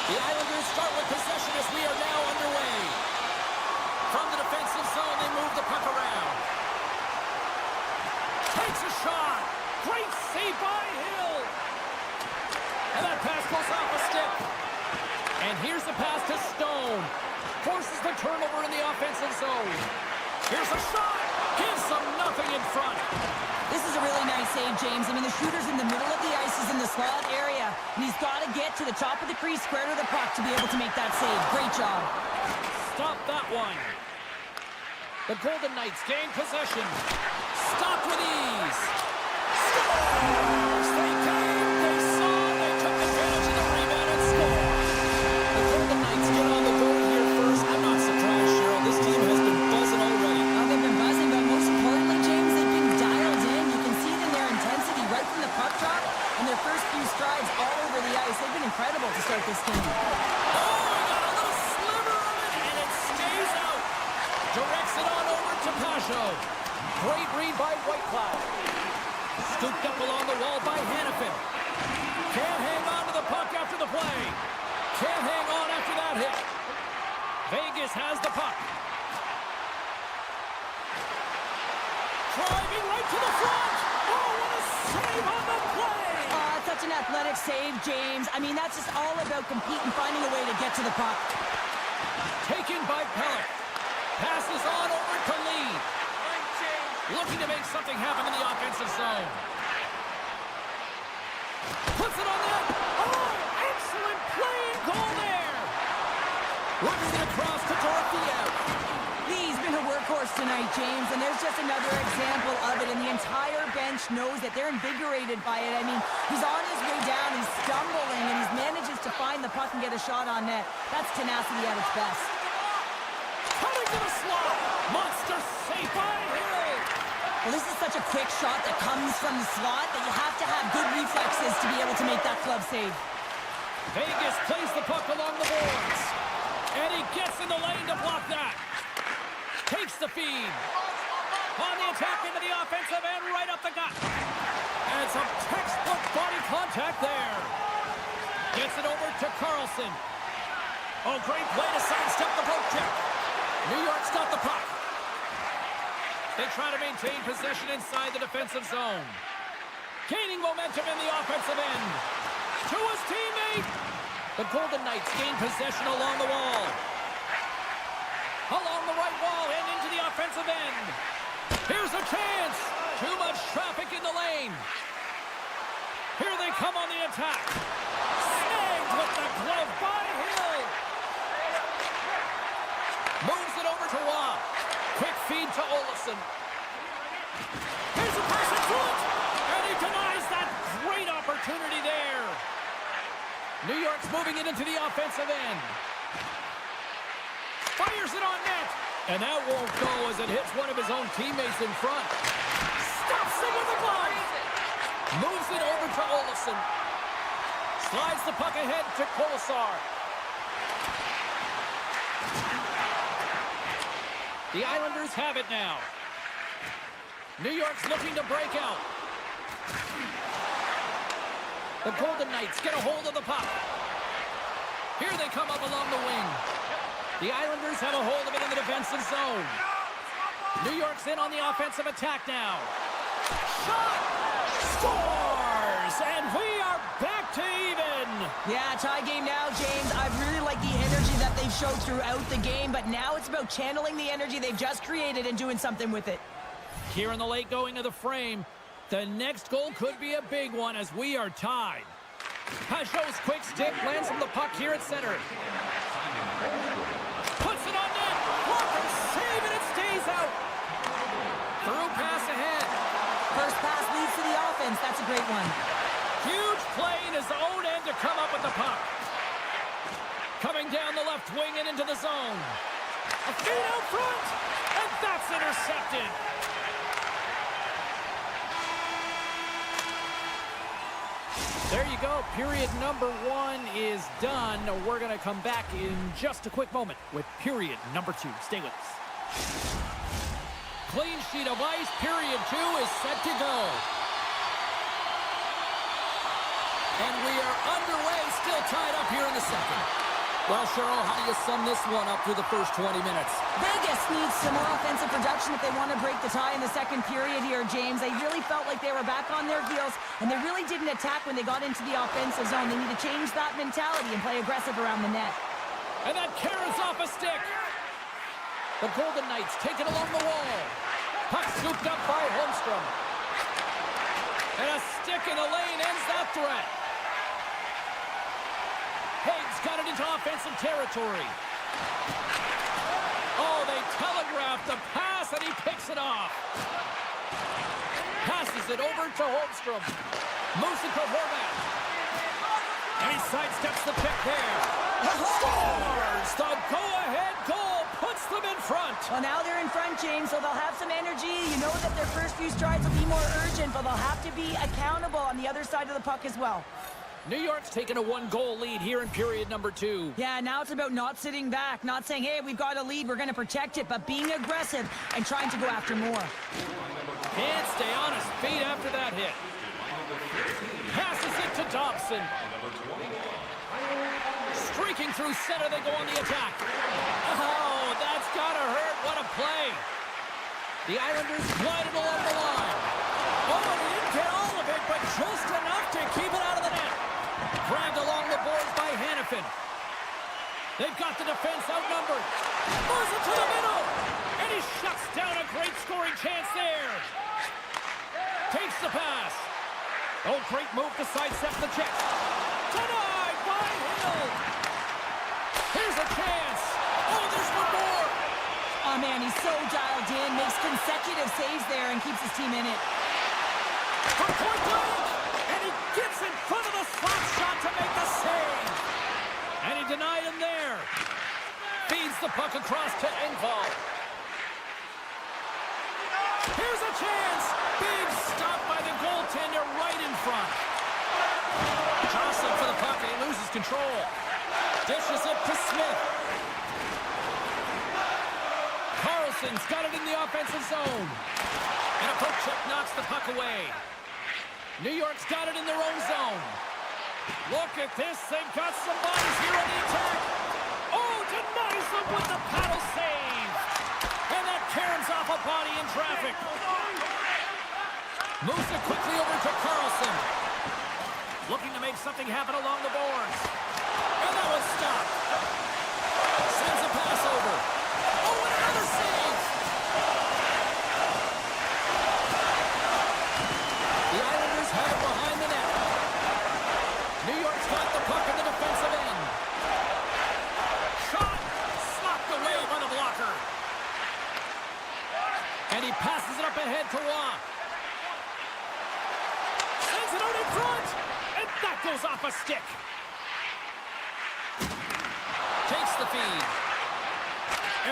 The Islanders start with possession as we are now underway. From the defensive zone, they move the puck around. Takes a shot. Great save by Hill. And that pass goes off a stick. And here's the pass to Stone. Forces the turnover in the offensive zone. Here's a shot. Gives them nothing in front. This is a really nice save, James. I mean, the shooter's in the middle of the ice. He's in the slot area. And he's got to get to the top of the crease, square to the puck to be able to make that save. Great job. Stop that one. The Golden Knights gain possession. Stopped with ease. Scores! They came, they saw, they took advantage of the rebound and scored. The Golden Knights get on the board here first. I'm not surprised, Cheryl. This team has been buzzing already. Oh, they've been buzzing, but most importantly, James, they've been dialed in. You can see it in their intensity right from the puck drop and their first few strides all over the ice. They've been incredible to start this game. Directs it on over to Pajot. Great read by Whitecloud. Scooped up along the wall by Hannafin. Can't hang on to the puck after the play. Can't hang on after that hit. Vegas has the puck. Driving right to the front. Oh, what a save on the play. Such an athletic save, James. I mean, that's just all about competing, finding a way to get to the puck. Taken by Pellick. Passes on over to Lee. Looking to make something happen in the offensive zone. Puts it on net. Oh, excellent play and goal there. Works it across to Dorofiev. He's been a workhorse tonight, James, and there's just another example of it, and the entire bench knows that they're invigorated by it. I mean, he's on his way down, he's stumbling, and he manages to find the puck and get a shot on net. That's tenacity at its best. Coming to the slot. Monster save by Hill. Well, this is such a quick shot that comes from the slot that you have to have good reflexes to be able to make that glove save. Vegas plays the puck along the boards. And he gets in the lane to block that. Takes the feed. On the attack into the offensive end, right up the gut. And some textbook body contact there. Gets it over to Carlson. Oh, great play to sidestep the poke check. New York's got the puck. They try to maintain possession inside the defensive zone. Gaining momentum in the offensive end. To his teammate. The Golden Knights gain possession along the wall. Along the right wall and into the offensive end. Here's a chance. Too much traffic in the lane. Here they come on the attack. Snagged with the glove by Hill. Moves it over to Waugh. Quick feed to Olofsson. Here's a pass in front. And he denies that great opportunity there. New York's moving it into the offensive end. Fires it on net. And that won't go as it hits one of his own teammates in front. Stops it with the glove. Moves it over to Olofsson. Slides the puck ahead to Kolesar. The Islanders have it now. New York's looking to break out. The Golden Knights get a hold of the puck. Here they come up along the wing. The Islanders have a hold of it in the defensive zone. New York's in on the offensive attack now. Shot! Scores! And we are back to even. Yeah, tie game now, James. I really like the energy that they've showed throughout the game, but now it's about channeling the energy they've just created and doing something with it. Here in the late going of the frame, the next goal could be a big one as we are tied. Pajot's quick stick lands from the puck here at center. Puts it on net. Walker save and it stays out. Through pass ahead. First pass leads to the offense. That's a great one. Huge play in his own end to come up with the puck. Coming down the left wing and into the zone. A feed out front. And that's intercepted. There you go. Period number 1 is done. We're going to come back in just a quick moment with period number 2. Stay with us. Clean sheet of ice. Period 2 is set to go. And we are underway, still tied up here in the second. Well, Cheryl, how do you sum this one up through the first 20 minutes? Vegas needs some more offensive production if they want to break the tie in the second period here, James. They really felt like they were back on their heels, and they really didn't attack when they got into the offensive zone. They need to change that mentality and play aggressive around the net. And that carries off a stick. The Golden Knights take it along the wall. Puck scooped up by Holmstrom. And a stick in the lane ends that threat. Haig's got it into offensive territory. Oh, they telegraphed the pass, and he picks it off. Passes it over to Holmstrom. Moves it to Horvat. And he sidesteps the pick there. Scores! The go-ahead goal puts them in front. Well, now they're in front, James, so they'll have some energy. You know that their first few strides will be more urgent, but they'll have to be accountable on the other side of the puck as well. New York's taken a one-goal lead here in period number 2. Yeah, now it's about not sitting back, not saying, hey, we've got a lead, we're going to protect it, but being aggressive and trying to go after more. Can't stay on his feet after that hit. Passes it to Dobson. Streaking through center, they go on the attack. Oh, that's gotta hurt. What a play. The Islanders glided along the line. Oh, he didn't get all of it, but just enough to keep it out of the net. Dragged along the boards by Hannafin. They've got the defense outnumbered. Moves it to the middle. And he shuts down a great scoring chance there. Takes the pass. Oh, great move to sidestep the check. Denied by Hill. Here's a chance. Oh, there's one more. Oh, man, he's so dialed in, makes consecutive saves there and keeps his team in it. From point blank. And he gets in front of the slot shot to make the save. And he denied him there. Feeds the puck across to Engvall. Here's a chance. Big stop by the goaltender right in front. Jostling for the puck, and he loses control. Dishes it to Smith. Carlson's got it in the offensive zone. And a poke check knocks the puck away. New York's got it in their own zone. Look at this. They've got some bodies here on the attack. Oh, denies them with the paddle save. And that caroms off a body in traffic. Moves it quickly over to Carlson. Looking to make something happen along the boards. And that was stopped. Sends a pass over. Oh, and another save. The Islanders have it behind the net. New York's got the puck in the defensive end. Shot. Slopped away by the blocker. And he passes it up ahead to Roy. Sends it out in front. And that goes off a stick. Takes the feed.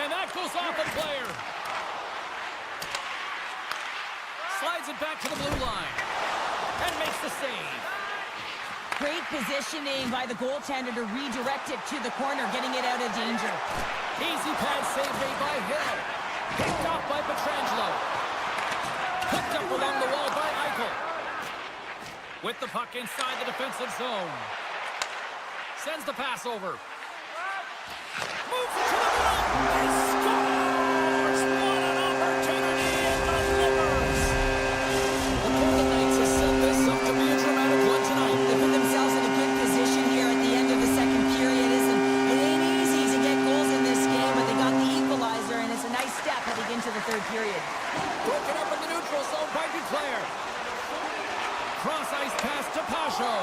And that goes off a player. Slides it back to the blue line. And makes the save. Great positioning by the goaltender to redirect it to the corner, getting it out of danger. Easy pad save made by Hill. Picked off by Pietrangelo. Picked up along the wall by Eichel. With the puck inside the defensive zone. Sends the pass over. Moves it to the middle. And scores! What an opportunity in the Lippers. The Golden Knights have set this up to be a dramatic one tonight. They put themselves in a good position here at the end of the second period. It ain't easy to get goals in this game, but they got the equalizer, and it's a nice step heading into the third period. Broken up in the neutral zone by Duclair. Cross ice pass to Pacho.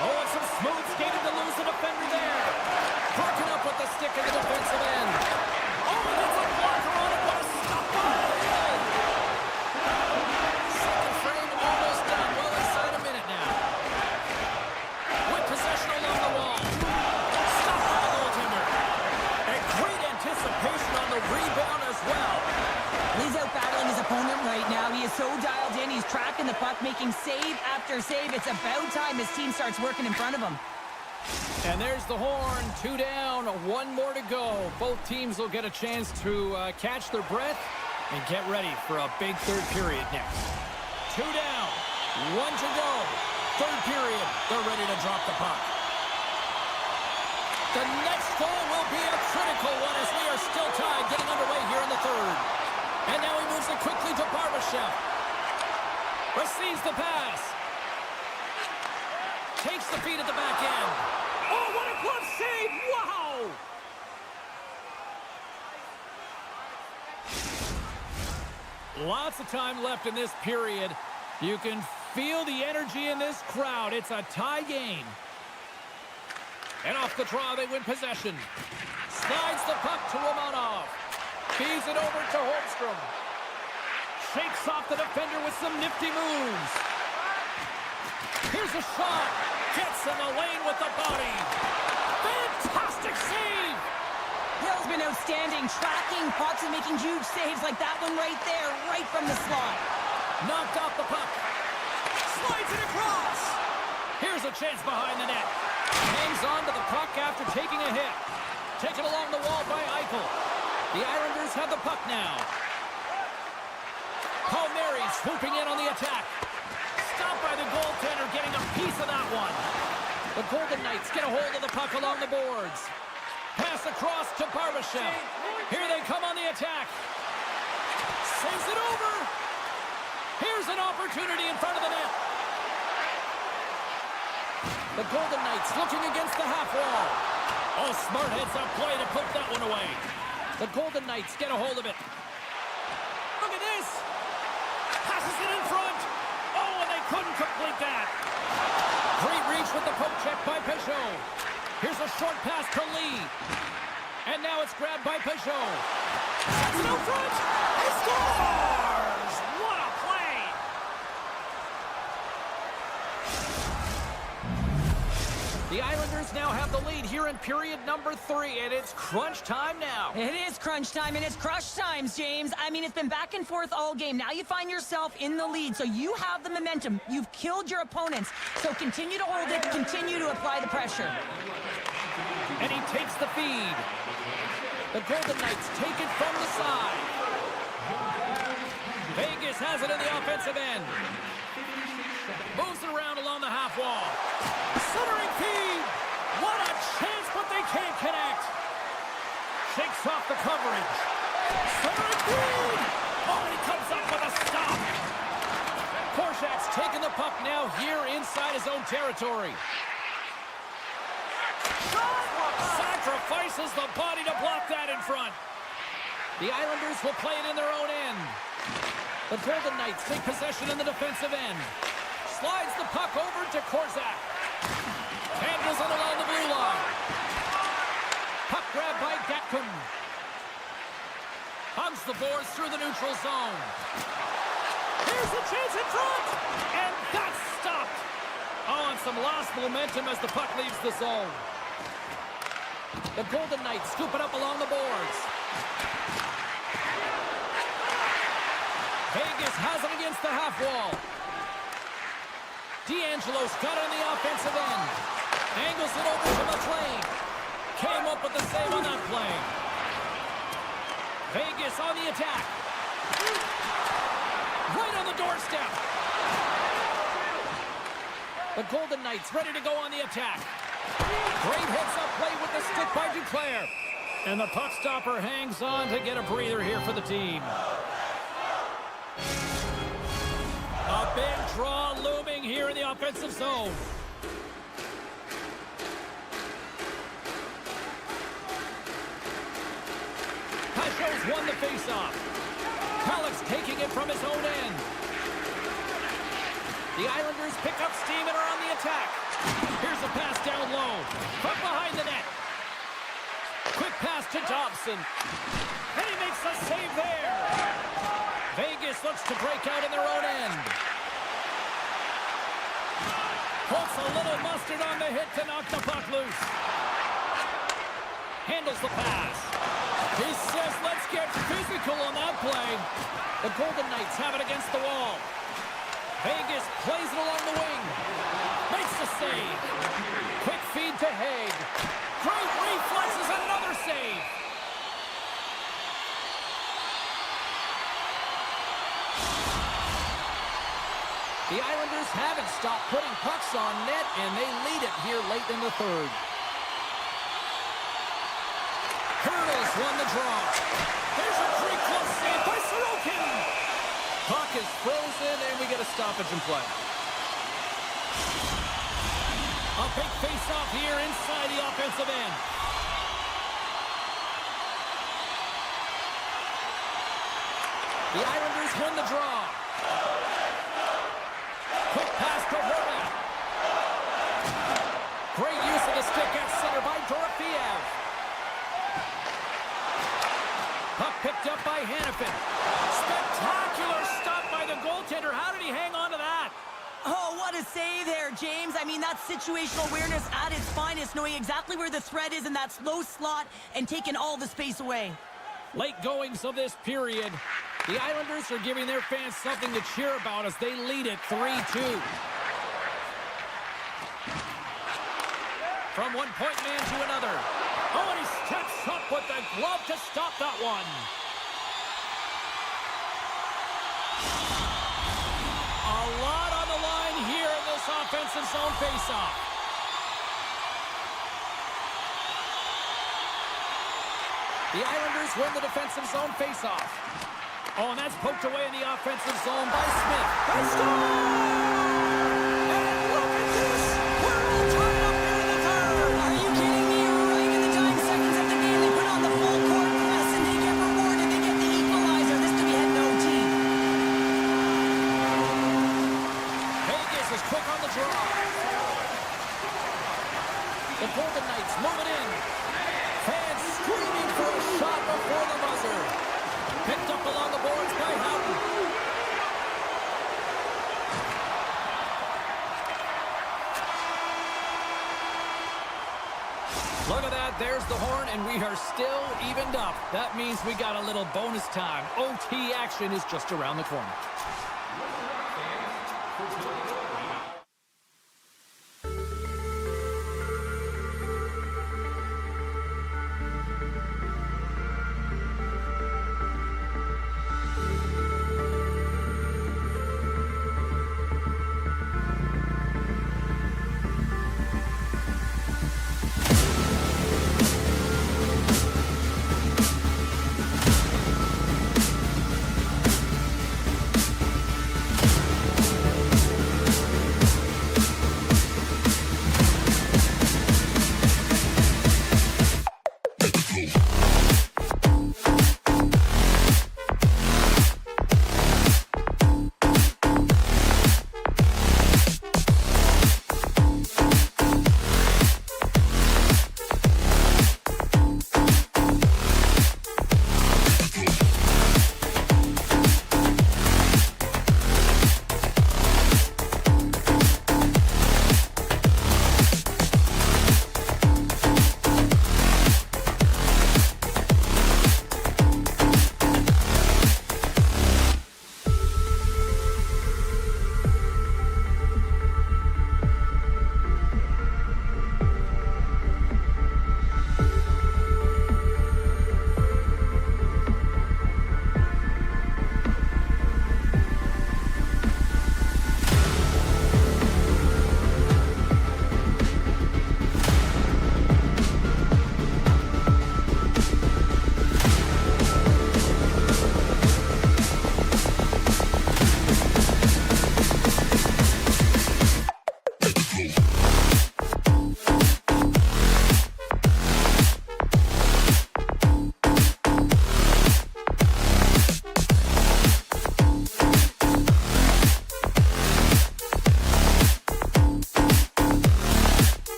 Oh, and some smooth skating to lose the defender there. Broken up with the stick in the defensive end. Oh, and that's a blocker on it. What a stop by Hill. Second frame almost done. Well inside a minute now. With possession along the wall. Stopped by the goaltender. And great anticipation on the rebound as well. He's out battling his opponent right now. He is so dialed in. He's tracking the puck, making save after save. It's about time his team starts working in front of him. And there's the horn. 2 down, 1 more to go. Both teams will get a chance to catch their breath and get ready for a big third period next. 2 down, 1 to go. Third period. They're ready to drop the puck. The next goal will be a critical one as we are still tied, getting underway here in the third. And now he moves it quickly to Barbashev. Receives the pass. Takes the feed at the back end. Oh, what a glove save! Wow! Lots of time left in this period. You can feel the energy in this crowd. It's a tie game. And off the draw, they win possession. Slides the puck to Romanov. Feeds it over to Holmstrom. Shakes off the defender with some nifty moves. Here's a shot. Gets in the lane with the body. Fantastic save. Hill's been outstanding, tracking pucks and making huge saves like that one right there, right from the slot. Knocked off the puck. Slides it across. Here's a chance behind the net. Hangs on to the puck after taking a hit. Taken along the wall by Eichel. The Islanders have the puck now. Palmieri swooping in on the attack. Stopped by the goaltender, getting a piece of that one. The Golden Knights get a hold of the puck along the boards. Pass across to Barbashev. Here they come on the attack. Sends it over. Here's an opportunity in front of the net. The Golden Knights looking against the half wall. Oh, smart heads-up play to put that one away. The Golden Knights get a hold of it. Look at this. Passes it in front. Oh, and they couldn't complete that. Great reach with the poke check by Peugeot. Here's a short pass to Lee. And now it's grabbed by Peugeot. Sets it out front. He scores! What a play! The Islanders now have the lead here in period number 3, and it's crunch time now. It is crunch time, and it's crush times, James. I mean, it's been back and forth all game. Now you find yourself in the lead, so you have the momentum. You've killed your opponents, so continue to hold it, continue to apply the pressure. And he takes the feed. The Golden Knights take it from the side. Vegas has it in the offensive end. Moves it around along the half wall. Centering feed. What a chance, but they can't connect. Shakes off the coverage. Centering feed. Oh, and he comes up with a stop. Korshak's taking the puck now here inside his own territory. Sacrifices the body to block that in front. The Islanders will play it in their own end. The Golden Knights take possession in the defensive end. Slides the puck over to Korczak. Handles it along the blue line. Puck grab by Gatcomb. Hugs the boards through the neutral zone. Here's a chance in front. And that's stopped. Oh, and some lost momentum as the puck leaves the zone. The Golden Knights scoop it up along the boards. Vegas has it against the half wall. D'Angelo's got it on the offensive end. Angles it over to McLean. Came up with the save on that play. Vegas on the attack. Right on the doorstep. The Golden Knights ready to go on the attack. Great heads-up play with the stick by Duclair. And the puck stopper hangs on to get a breather here for the team. A big draw looming here in the offensive zone. Pashos won the faceoff. Halleck's taking it from his own end. The Islanders pick up steam and are on the attack. Here's a pass down low. From behind the net. Quick pass to Dobson. And he makes a save there. Vegas looks to break out in their own end. Puts a little mustard on the hit to knock the puck loose. Handles the pass. He says, let's get physical on that play. The Golden Knights have it against the wall. Vegas plays it along the wing. Makes the save. Quick feed to Haig. Great reflexes, another save. The Islanders haven't stopped putting pucks on net, and they lead it here late in the third. Hurdles won the draw. There's a pretty close save by Sorokin. Puck is frozen, and we get a stoppage in play. A big face-off here inside the offensive end. The Islanders win the draw. Quick pass to Horvat. Great use of the stick at center by Dorofeev. Puck picked up by Hanifin. Spectacular stop by the goaltender. How did he hang on to that? Oh, what a save there, James. I mean, that's situational awareness at its finest, knowing exactly where the threat is in that slow slot and taking all the space away. Late goings of this period. The Islanders are giving their fans something to cheer about as they lead it 3-2. From one point man to another. Oh, and he steps up with the glove to stop that one. A lot on the line here in this offensive zone faceoff. The Islanders win the defensive zone faceoff. Oh, and that's poked away in the offensive zone by Smith. They score! And look at this! We're all tied up here in the third! Are you kidding me? Right in the dying seconds of the game, they put on the full court press and they get rewarded. They get the equalizer. This could be heading OT. Vegas is quick on the draw. The Golden Knights move it in. Fans screaming for a shot before the buzzer. Picked up along the boards by Houghton. Look at that. There's the horn, and we are still evened up. That means we got a little bonus time. OT action is just around the corner.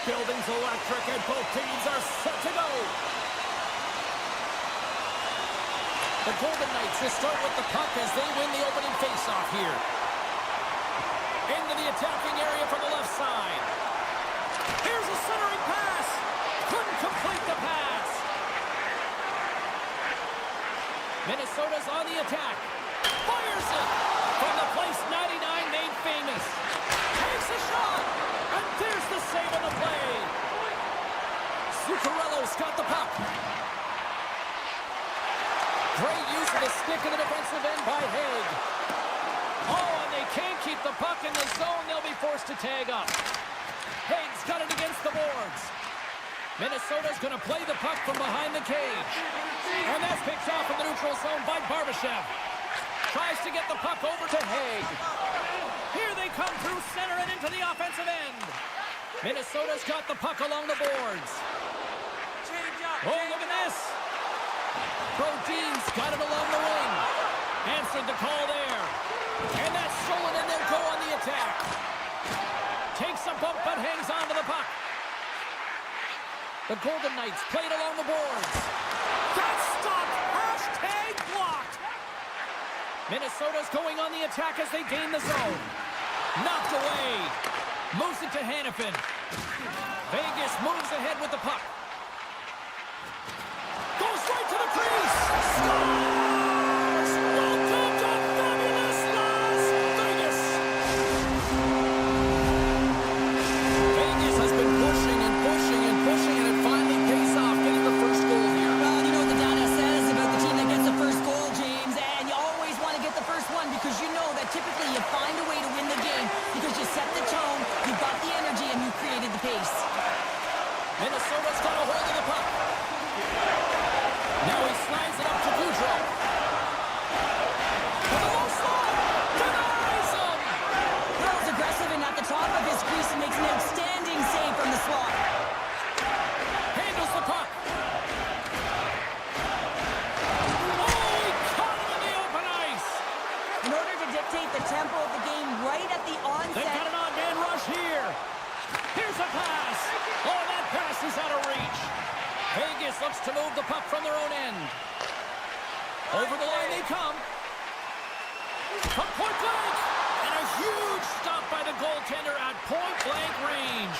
Building's electric and both teams are set to go. The Golden Knights will start with the puck as they win the opening faceoff here. Into the attacking area from the left side. Here's a centering pass. Couldn't complete the pass. Minnesota's on the attack. Fires it from the place 99 made famous. Takes a shot. And there's the save on the play. Zuccarello's got the puck. Great use of the stick in the defensive end by Haig. Oh, and they can't keep the puck in the zone. They'll be forced to tag up. Haig's got it against the boards. Minnesota's going to play the puck from behind the cage. And that's picked off in the neutral zone by Barbashev. Tries to get the puck over to Haig. Here they come through center and into the offensive end. Minnesota's got the puck along the boards. Oh, look at this. Brodin's got it along the wing. Answered the call there. And that's stolen, and they'll go on the attack. Takes a bump, but hangs on to the puck. The Golden Knights played along the boards. That's stopped. Hashtag blocked. Minnesota's going on the attack as they gain the zone. Knocked away. Moves it to Hannafin. Vegas moves ahead with the puck. Goes right to the crease. Scores! Welcome to fabulous Las Vegas. Vegas has been pushing and pushing and pushing, and it finally pays off, getting the first goal here. Well, you know what the data says about the team that gets the first goal, James, and you always want to get the first one because you know that typically you find a way to win the game because you set the tone, you got the energy, and you created the pace. Minnesota's got a hold of the puck. Now he slides it up to Boudreau. For the low slot. Denies him. That was aggressive and at the top of his crease and makes an outstanding save from the slot. Handles the puck. Oh, he caught him in the open ice. In order to dictate the tempo of the game right at the onset. They've got an on-man rush here. Here's a pass. Oh, that pass is out of reach. Vegas looks to move the puck from their own end. Over the line they come. From point blank. And a huge stop by the goaltender at point blank range.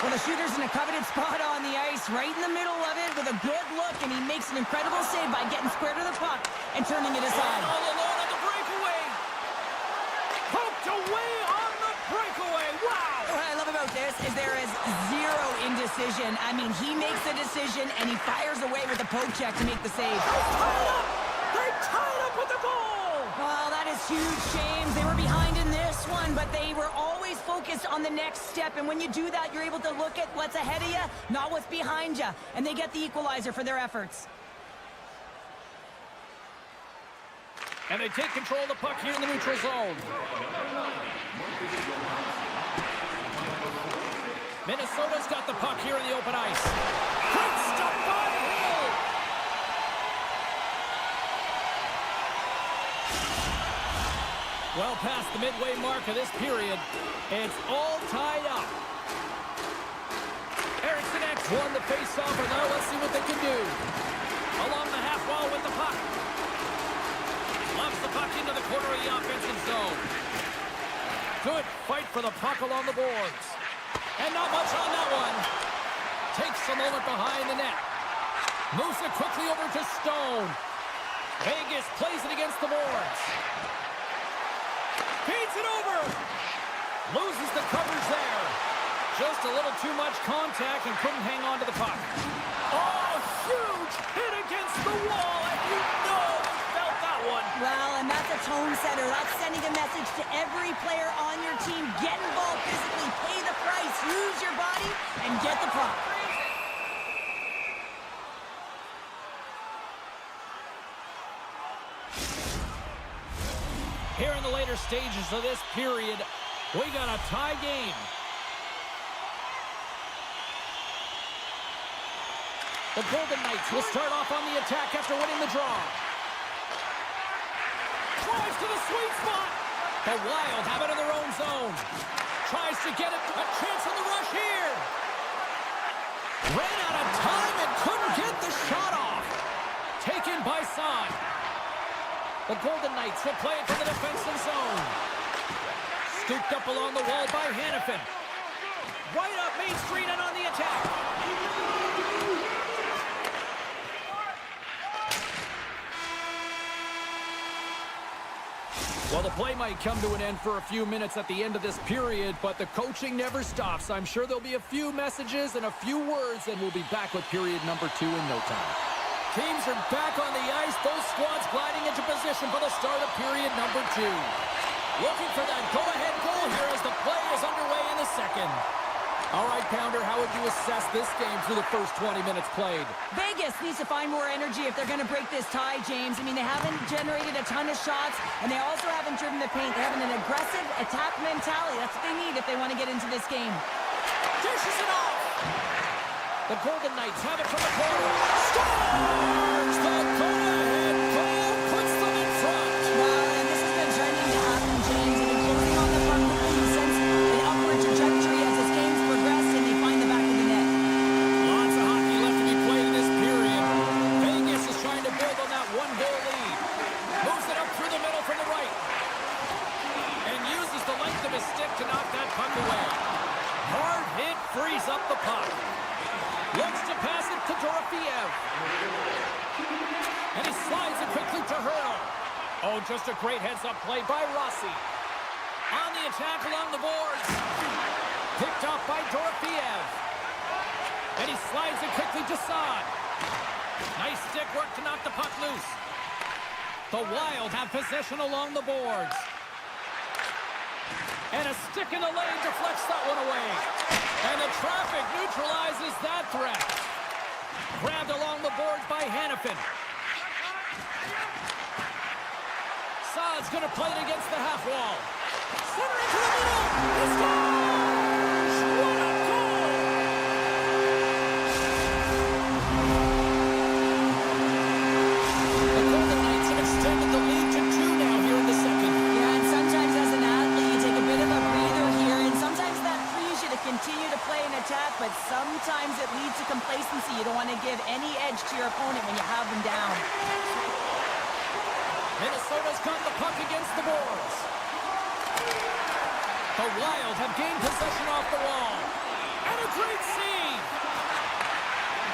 Well, the shooter's in a coveted spot on the ice, right in the middle of it with a good look, and he makes an incredible save by getting square to the puck and turning it aside. And all alone on the breakaway. Poked away on the breakaway. Wow. What I love about this is there is zero indecision. I mean, he makes the decision, and he fires away with a poke check to make the save. They tied up with the goal. Well, that is huge, James. They were behind in this one, but they were always focused on the next step. And when you do that, you're able to look at what's ahead of you, not what's behind you. And they get the equalizer for their efforts. And they take control of the puck here in the neutral zone. Minnesota's got the puck here in the open ice. Great stop by Hill. Well past the midway mark of this period, it's all tied up. Eriksson Ek won the face-off, and now let's see what they can do. Along the half wall with the puck. Lobs the puck into the corner of the offensive zone. Good fight for the puck along the boards. And not much on that one. Takes a moment behind the net. Moves it quickly over to Stone. Vegas plays it against the boards. Feeds it over. Loses the coverage there. Just a little too much contact and couldn't hang on to the the wall, and you know you felt that one. Well, and that's a tone setter. That's sending a message to every player on your team. Get involved physically, pay the price, use your body, and get the puck. Here in the later stages of this period, we got a tie game. The Golden Knights will start off on the attack after winning the draw. Drives to the sweet spot. The Wild have it in their own zone. Tries to get it. A chance on the rush here. Ran out of time and couldn't get the shot off. Taken by Saad. The Golden Knights will play it to the defensive zone. Scooped up along the wall by Hannafin. Right up Main Street and on the attack. Well, the play might come to an end for a few minutes at the end of this period, but the coaching never stops. I'm sure there'll be a few messages and a few words, and we'll be back with period number 2 in no time. Teams are back on the ice. Both squads gliding into position for the start of period number 2. Looking for that go-ahead goal here as the play is underway in the second. All right, Pounder, how would you assess this game through the first 20 minutes played? Vegas needs to find more energy if they're going to break this tie, James. I mean, they haven't generated a ton of shots, and they also haven't driven the paint. They have an aggressive attack mentality. That's what they need if they want to get into this game. Dishes it off! The Golden Knights have it from the corner. Scores! The go-ahead goal puts them in front. Well, and this has been trending to happen, James. They've been closing on the puck quickly since an upward trajectory as this game's progressed, and they find the back of the net. Lots of hockey left to be played in this period. Vegas is trying to build on that one-goal lead. Moves it up through the middle from the right. And uses the length of his stick to knock that puck away. Hard hit frees up the puck. Looks to pass it to Dorofeev. And he slides it quickly to Hurdle. Oh, just a great heads-up play by Rossi. On the attack along the boards. Picked up by Dorofeev. And he slides it quickly to Saad. Nice stick work to knock the puck loose. The Wild have possession along the boards. And a stick in the lane deflects that one away. And the traffic neutralizes that threat. Grabbed along the boards by Hannafin. Saad's going to play it against the half wall. Center into the middle. He scores! What a goal! The Golden Knights have extended the lead to 2 now here in the second. Yeah, and sometimes as an athlete, you take a bit of a breather here, and sometimes that frees you to continue to play an attack, but sometimes it leads to complacency. You don't want to give any edge to your opponent when you have them down. Minnesota's got the puck against the boards. The Wild have gained possession off the wall. And a great save.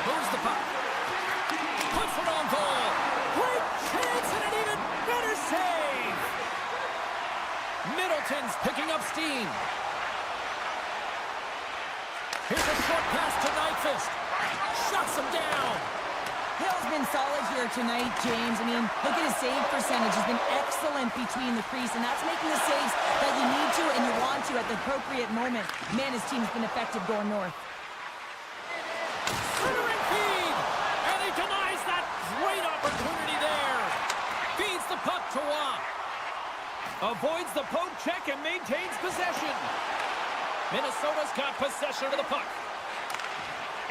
Moves the puck. Puts it on goal. Great chance and an even better save. Middleton's picking up steam. Here's a short pass to Nyquist. Shuts him down. Hill's been solid here tonight, James. I mean, look at his save percentage. He's been excellent between the crease, and that's making the saves that you need to and you want to at the appropriate moment. Man, his team's been effective going north. Centering feed! And he denies that great opportunity there. Feeds the puck to Watt. Avoids the poke check and maintains possession. Minnesota's got possession of the puck.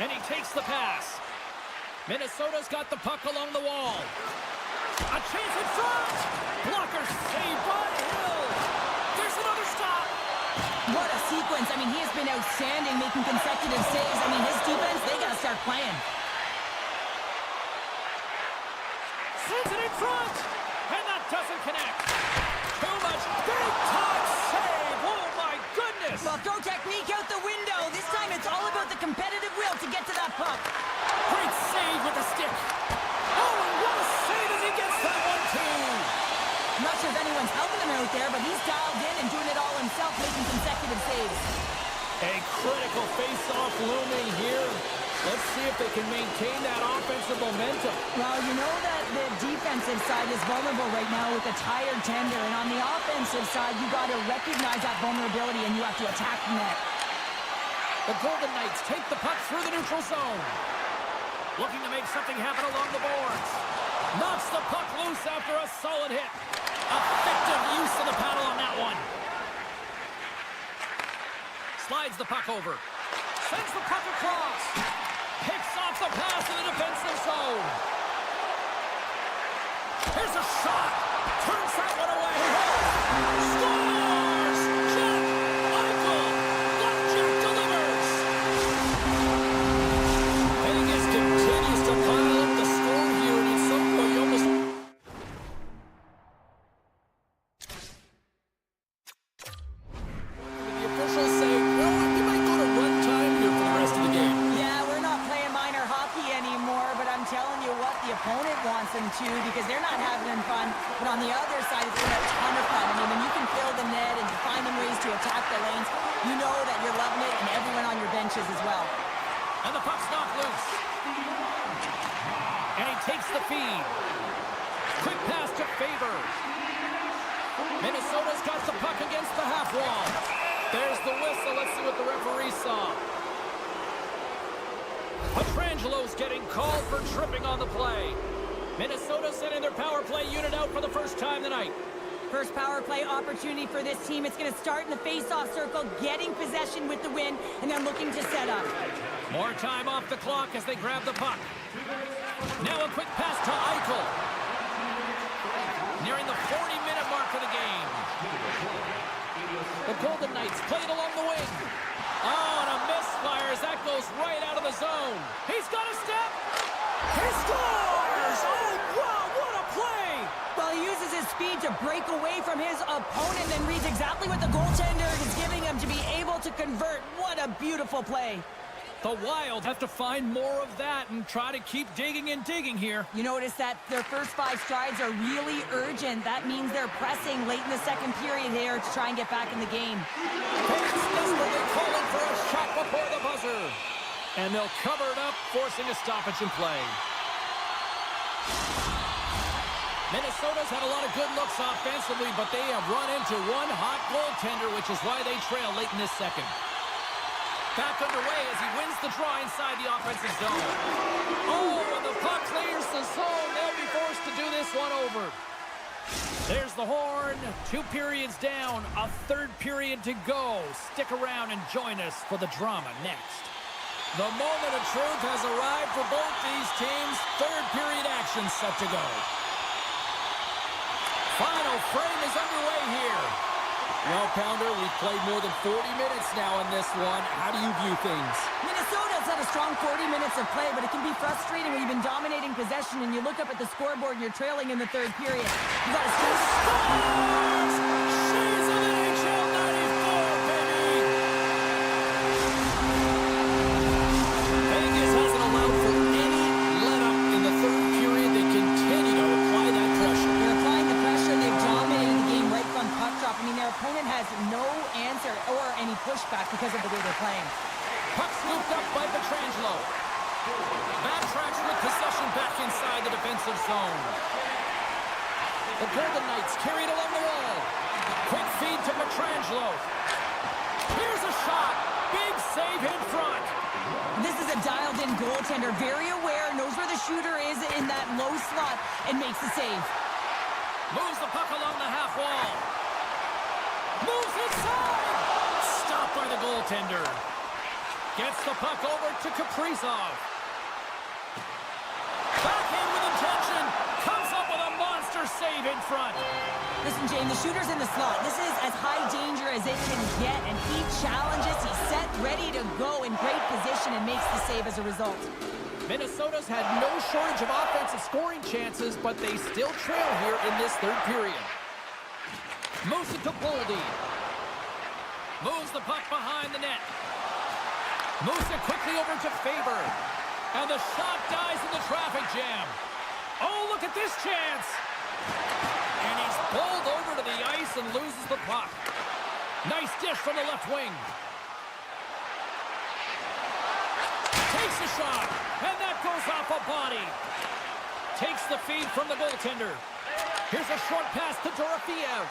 And he takes the pass. Minnesota's got the puck along the wall. A chance in front! Blocker saved by Hill. There's another stop. What a sequence. I mean, he has been outstanding, making consecutive saves. I mean, his defense, they got to start playing. Sends it in front. And that doesn't connect. Too much. Big time save. Oh, my goodness. Well, throw technique out the window. This time it's all about the competitive will to get to that puck. Great save with the stick. Oh, and what a save as he gets that one, too. I'm not sure if anyone's helping him out there, but he's dialed in and doing it all himself, making consecutive saves. A critical face-off looming here. Let's see if they can maintain that offensive momentum. Well, you know that the defensive side is vulnerable right now with a tired tender, and on the offensive side, you got to recognize that vulnerability and you have to attack the net. The Golden Knights take the puck through the neutral zone. Looking to make something happen along the boards. Knocks the puck loose after a solid hit. Effective use of the paddle on that one. Slides the puck over. Sends the puck across. Picks off the pass in the defensive zone. Here's a shot. Turns that one away. Scores! Jack Eichel. Blackjack delivers. Vegas continues to pile up the score here, and at some point you almost... The officials say, well, we might go to run time here for the rest of the game. Yeah, we're not playing minor hockey anymore, but I'm telling you what, the opponent wants them to because they're not having fun. But on the other side, it's been a ton of fun. I mean, when you can fill the net and finding ways to attack the lanes, you know that you're loving it, and everyone on your benches as well. And the puck's knocked loose. And he takes the feed. Quick pass to Faber. Minnesota's got the puck against the half wall. There's the whistle. Let's see what the referee saw. Petrangelo's getting called for tripping on the play. Minnesota sending their power play unit out for the first time tonight. First power play opportunity for this team. It's going to start in the face-off circle, getting possession with the win, and then looking to set up. More time off the clock as they grab the puck. Now a quick pass to Eichel. Nearing the 40-minute mark of the game. The Golden Knights play it along the wing. Oh, and a misfire as that goes right out of the zone. He's got a step. He scores! Oh, wow, what a play! Well, he uses his speed to break away from his opponent and reads exactly what the goaltender is giving him to be able to convert. What a beautiful play. The Wild have to find more of that and try to keep digging and digging here. You notice that their first 5 strides are really urgent. That means they're pressing late in the second period here to try and get back in the game. Pace desperately calling for a shot before the buzzer. And they'll cover it up, forcing a stoppage in play. Minnesota's had a lot of good looks offensively, but they have run into one hot goaltender, which is why they trail late in this second. Back underway as he wins the draw inside the offensive zone. Oh, and the puck clears the zone. They'll be forced to do this one over. There's the horn. 2 periods down. A third period to go. Stick around and join us for the drama next. The moment of truth has arrived for both these teams. Third period action set to go. Final frame is underway here. Well, Pounder, we've played more than 40 minutes now in this one. How do you view things? Minnesota's had a strong 40 minutes of play, but it can be frustrating when you've been dominating possession and you look up at the scoreboard and you're trailing in the third period. You got to stay. She's an NHL 94, baby! Vegas hasn't allowed for any let-up in the third period. They continue to apply that pressure. They're applying the pressure. They've dominated the game right from puck drop. I mean, their opponent has no answer or any pushback because of the way they're playing. Puck scooped up by Petrangelo. Backtracks with possession back inside the defensive zone. The Golden Knights carried along the wall. Quick feed to Petrangelo. Here's a shot. Big save in front. This is a dialed-in goaltender, very aware, knows where the shooter is in that low slot, and makes the save. Moves the puck along the half wall. Moves inside. Stopped by the goaltender. Gets the puck over to Kaprizov. Back in with intention. Comes up with a monster save in front. Listen, Jane, the shooter's in the slot. This is as high danger as it can get, and he challenges. He's set, ready to go in great position, and makes the save as a result. Minnesota's had no shortage of offensive scoring chances, but they still trail here in this third period. Moves it to Boldy. Moves the puck behind the net. Moves it quickly over to Faber. And the shot dies in the traffic jam. Oh, look at this chance. And he's bowled over to the ice and loses the puck. Nice dish from the left wing. Takes a shot, and that goes off a body. Takes the feed from the goaltender. Here's a short pass to Dorofeev.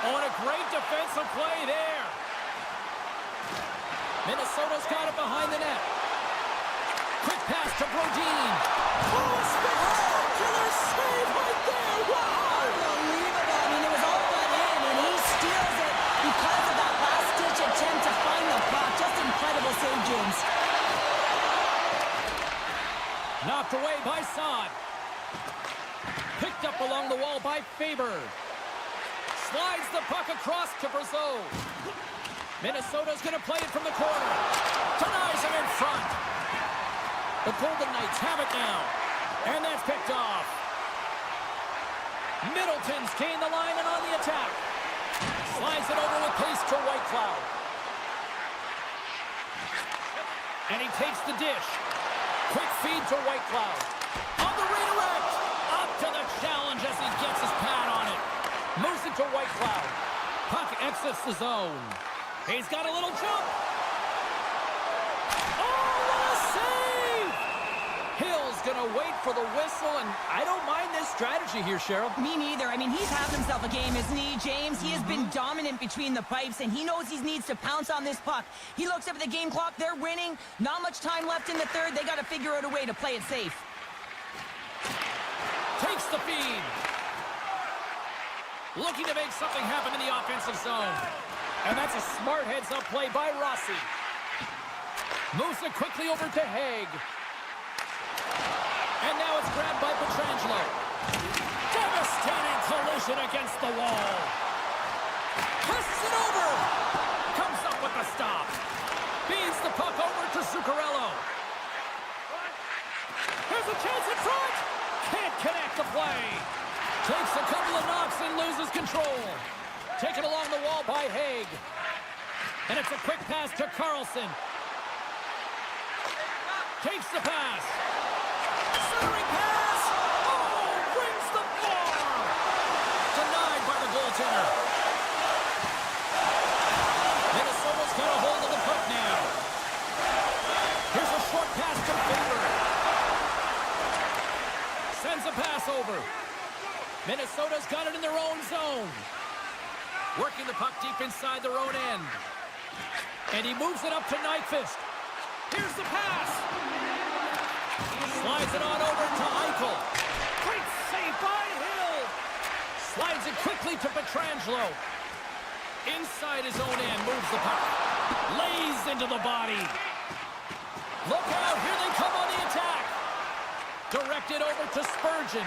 Oh, and a great defensive play there. Minnesota's got it behind the net. Quick pass to Brodin. Oh, a spectacular save right there. Wow! Unbelievable. I mean, it was all but in, and he steals it because of that last-ditch attempt to find the puck. Just incredible save, James. Knocked away by Saad. Picked up along the wall by Faber. Slides the puck across to Brazeau. Minnesota's going to play it from the corner. Denies him in front. The Golden Knights have it now. And that's picked off. Middleton's gained the line and on the attack. Slides it over with pace to Whitecloud. And he takes the dish. Quick feed to Whitecloud. On the redirect. Up to the challenge as he gets his pad on it. Moves it to Whitecloud. Puck exits the zone. He's got a little jump. Oh, what a save! Hill's going to wait for the whistle, and I don't mind this strategy here, Cheryl. Me neither. I mean, he's having himself a game, isn't he, James? He has been dominant between the pipes, and he knows he needs to pounce on this puck. He looks up at the game clock. They're winning. Not much time left in the third. They got to figure out a way to play it safe. Takes the feed. Looking to make something happen in the offensive zone. And that's a smart heads-up play by Rossi. Moves it quickly over to Haig. And now it's grabbed by Pietrangelo. Devastating collision against the wall. Passes it over. Comes up with the stop. Feeds the puck over to Zuccarello. There's a chance in front. Can't connect the play. Takes a couple of knocks and loses control. Taken along the wall by Haig. And it's a quick pass to Carlson. Takes the pass. Centering pass. Oh, brings the bar. Denied by the goaltender. Minnesota's got a hold of the puck now. Here's a short pass to Faber. Sends a pass over. Minnesota's got it in their own zone. Working the puck deep inside their own end. And he moves it up to Nyquist. Here's the pass. Slides it on over to Eichel. Great save by Hill. Slides it quickly to Pietrangelo. Inside his own end, moves the puck. Lays into the body. Look out, here they come on the attack. Directed over to Spurgeon.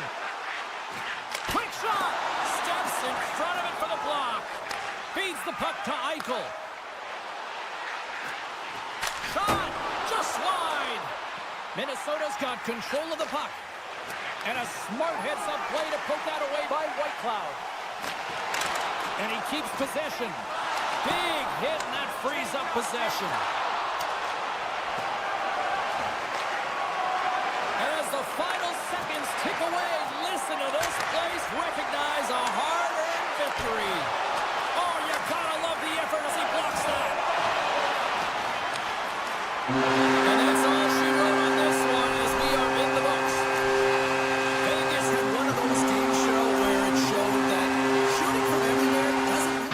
Quick shot. Steps in front of it for the block. Feeds the puck to Eichel. Shot. Just wide. Minnesota's got control of the puck. And a smart heads-up play to poke that away by Whitecloud. And he keeps possession. Big hit, and that frees up possession. As the final seconds tick away, listen to this place recognize a hard-earned victory. Oh, you gotta love the effort as he blocks that. And that's all she wrote on this one as we are in the books. Vegas had one of those game show where it showed that shooting from everywhere doesn't...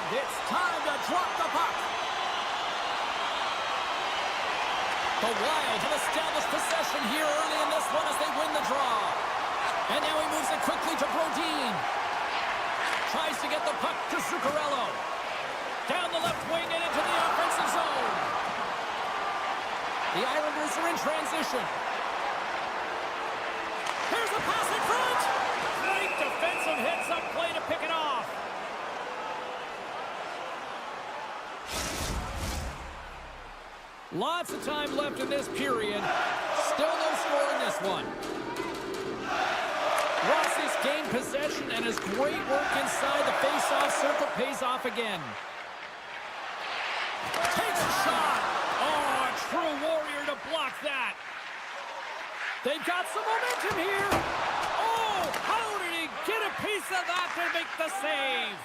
It's time to drop the puck. The Wild have established possession here early in this one as they win the draw. And now he moves it quickly to Brodin. Tries to get the puck to Zuccarello. Down the left wing and into the offensive zone. The Islanders are in transition. Here's a pass in front. Great defensive heads-up play to pick it off. Lots of time left in this period. Still no score in this one. Rossi's gained possession, and his great work inside the face-off circle pays off again. Takes a shot. Oh, a true warrior to block that. They've got some momentum here. Oh, how did he get a piece of that to make the save?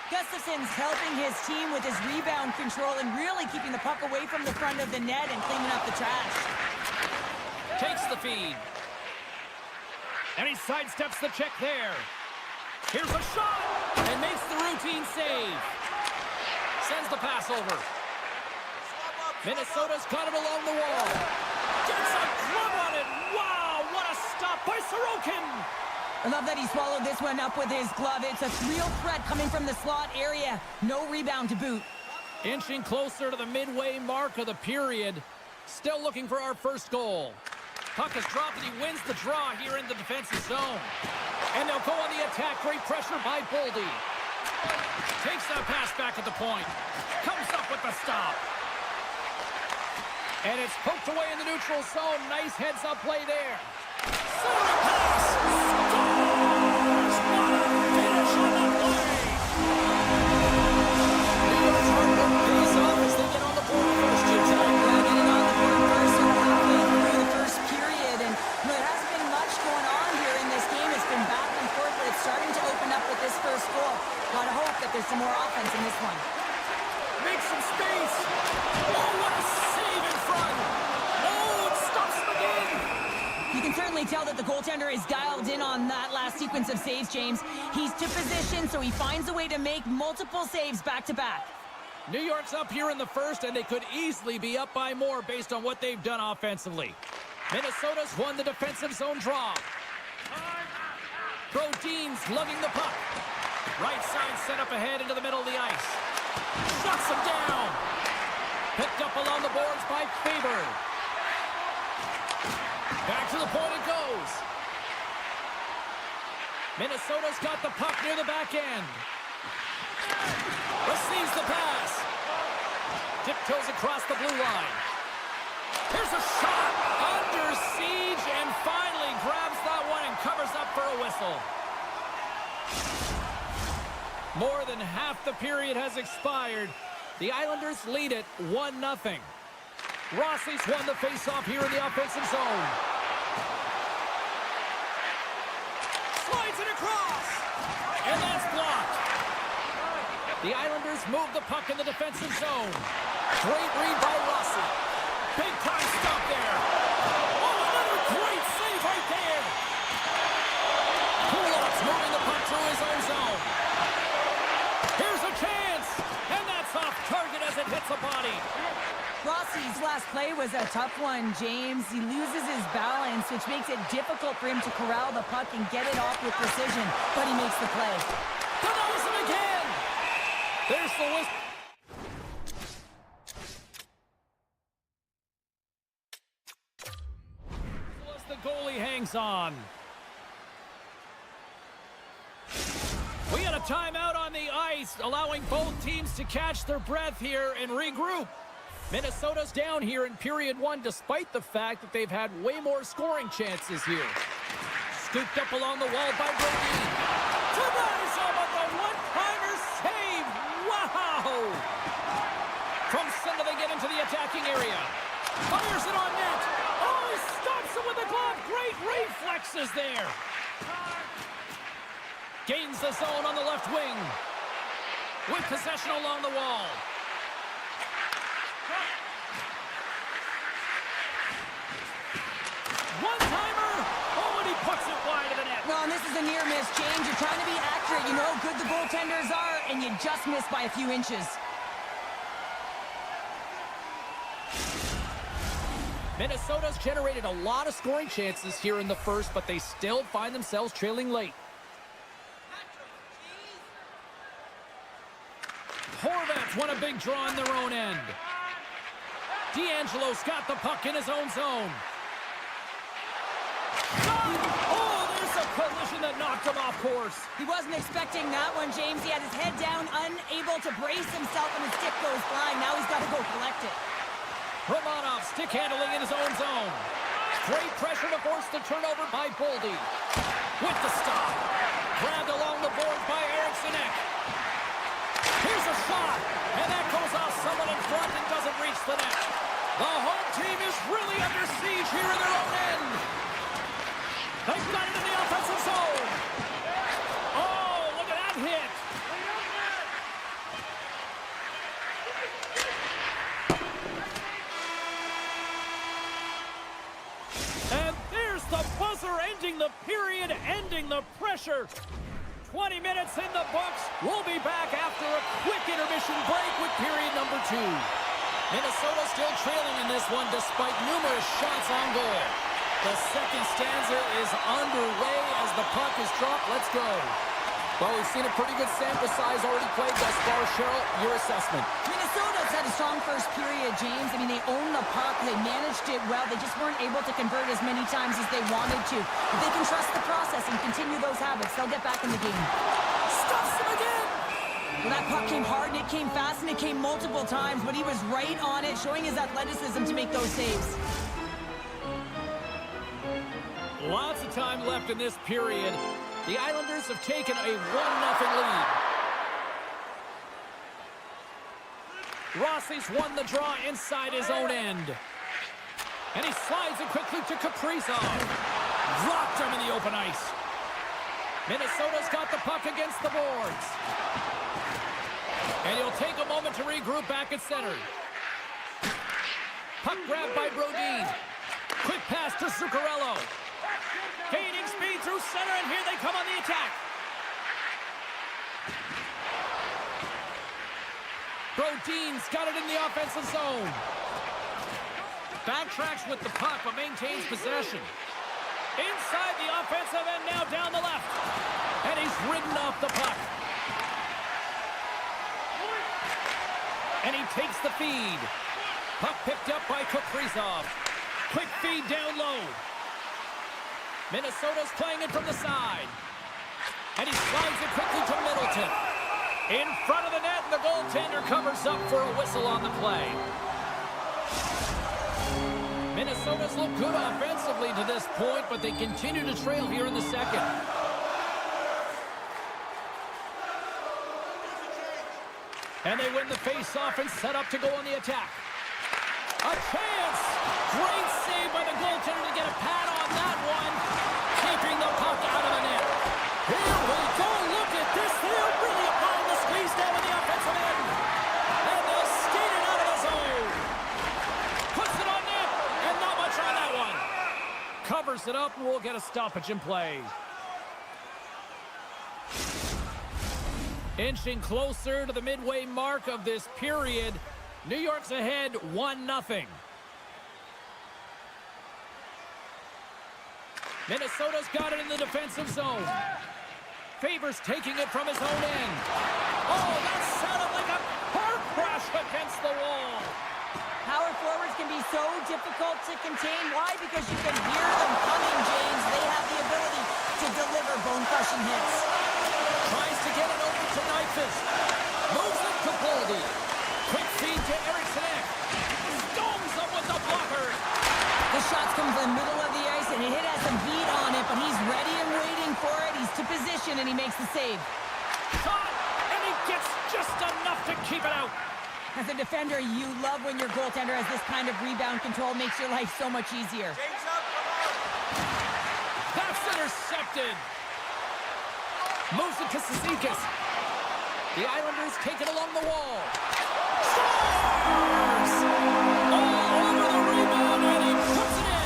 Gustafson's helping his team with his rebound control and really keeping the puck away from the front of the net and cleaning up the trash. Takes the feed. And he sidesteps the check there. Here's a shot. And makes the routine save. Sends the pass over. Minnesota's got it along the wall. Gets a glove on it. Wow, what a stop by Sorokin. I love that he swallowed this one up with his glove. It's a real threat coming from the slot area. No rebound to boot. Inching closer to the midway mark of the period. Still looking for our first goal. Puck is dropped and he wins the draw here in the defensive zone. And they'll go on the attack. Great pressure by Boldy. Takes that pass back at the point. Comes up with the stop. And it's poked away in the neutral zone. Nice heads-up play there. Center pass. Scores! What a finish on that play! New York's hard work pays off as they get on the board first here tonight. Getting on the board first and halfway through the first period. And there hasn't been much going on here in this game. It's been back and forth, but it's starting to open up with this first goal. Gotta hope that there's some more offense in this one. Make some space. Oh, what a save in front. Oh, it stops him again. You can certainly tell that the goaltender is dialed in on that last sequence of saves, James. He's to position, so he finds a way to make multiple saves back-to-back. New York's up here in the first, and they could easily be up by more based on what they've done offensively. Minnesota's won the defensive zone draw. Brodin's lugging the puck. Right side set up ahead into the middle of the ice. Shuts him down. Picked up along the boards by Faber. Back to the point it goes. Minnesota's got the puck near the back end. Receives the pass. Tiptoes across the blue line. Here's a shot. Under siege and finally grabs that one and covers up for a whistle. More than half the period has expired. The Islanders lead it 1-0. Rossi's won the faceoff here in the offensive zone. Slides it across. And that's blocked. The Islanders move the puck in the defensive zone. Great read by Rossi. Big time stop there. Oh, another great save right there. Kulak's moving the puck through his own zone. Here's a chance. And that's off target as it hits a body. Rossi's last play was a tough one, James. He loses his balance, which makes it difficult for him to corral the puck and get it off with precision, but he makes the play. Denies him again. There's the whistle. As the goalie hangs on. We got a timeout on the ice, allowing both teams to catch their breath here and regroup. Minnesota's down here in period one, despite the fact that they've had way more scoring chances here. Scooped up along the wall by Brodin. Denies him with a one-timer save. Wow! From center, they get into the attacking area. Fires it on net. Oh, he stops it with a glove. Great reflexes there. Gains the zone on the left wing. With possession along the wall. One-timer. Oh, and he puts it wide of the net. No, and this is a near miss, James. You're trying to be accurate. You know how good the goaltenders are, and you just missed by a few inches. Minnesota's generated a lot of scoring chances here in the first, but they still find themselves trailing late. Horvats won a big draw in their own end. D'Angelo's got the puck in his own zone. Oh, there's a collision that knocked him off course. He wasn't expecting that one, James. He had his head down, unable to brace himself, and his stick goes flying. Now he's got to go collect it. Romanov stick handling in his own zone. Great pressure to force the turnover by Boldy. With the stop. Grabbed along the board by Eriksson. Here's a shot. And that goes off someone in front and doesn't reach the net. The home team is really under siege here in their own end. They've got it in the offensive zone. Oh, look at that hit. And there's the buzzer ending the period, ending the pressure. 20 minutes in the books. We'll be back after a quick intermission break with period number 2. Minnesota still trailing in this one despite numerous shots on goal. The second stanza is underway as the puck is dropped. Let's go. Well, we've seen a pretty good sample size already played thus far. Cheryl, your assessment. Minnesota's had a strong first period, James. I mean, they owned the puck. They managed it well. They just weren't able to convert as many times as they wanted to. If they can trust the process and continue those habits, they'll get back in the game. Stuffs him again. Well, that puck came hard, and it came fast, and it came multiple times, but he was right on it, showing his athleticism to make those saves. Lots of time left in this period. The Islanders have taken a 1-0 lead. Rossi's won the draw inside his own end. And he slides it quickly to Kaprizov. Dropped him in the open ice. Minnesota's got the puck against the boards. And he'll take a moment to regroup back at center. Puck grabbed by Brodin. Quick pass to Zuccarello. Gaining speed through center, and here they come on the attack. Brodin's got it in the offensive zone. Backtracks with the puck, but maintains possession. Inside the offensive end, now down the left. And he's ridden off the puck. And he takes the feed. Puck picked up by Kaprizov. Quick feed down low. Minnesota's playing it from the side. And he slides it quickly to Middleton. In front of the net, and the goaltender covers up for a whistle on the play. Minnesota's looked good offensively to this point, but they continue to trail here in the second. And they win the face-off and set up to go on the attack. A chance! Great save by the goaltender to get a pad on that one. Keeping the puck out of the net. Here we go. Look at this. They're really applying the squeeze down in the offensive end. And they'll skate it out of the zone. Puts it on net. And not much on that one. Covers it up, and we'll get a stoppage in play. Inching closer to the midway mark of this period. New York's ahead 1-0. Minnesota's got it in the defensive zone. Favors taking it from his own end. Oh, that sounded like a car crash against the wall. Power forwards can be so difficult to contain. Why? Because you can hear them coming, James. They have the ability to deliver bone-crushing hits. Tries to get it over to Nyquist. Moves it to Boldy. Quick feed to Eriksson. Stones up with the blocker. The shots come from the middle of the ice, and it has some heat on it, but he's ready and waiting for it. He's to position, and he makes the save. Shot, and he gets just enough to keep it out. As a defender, you love when your goaltender has this kind of rebound control. Makes your life so much easier. That's intercepted. Moves it to Cizikas. The Islanders take it along the wall. Scores! All over the rebound, and he puts it in.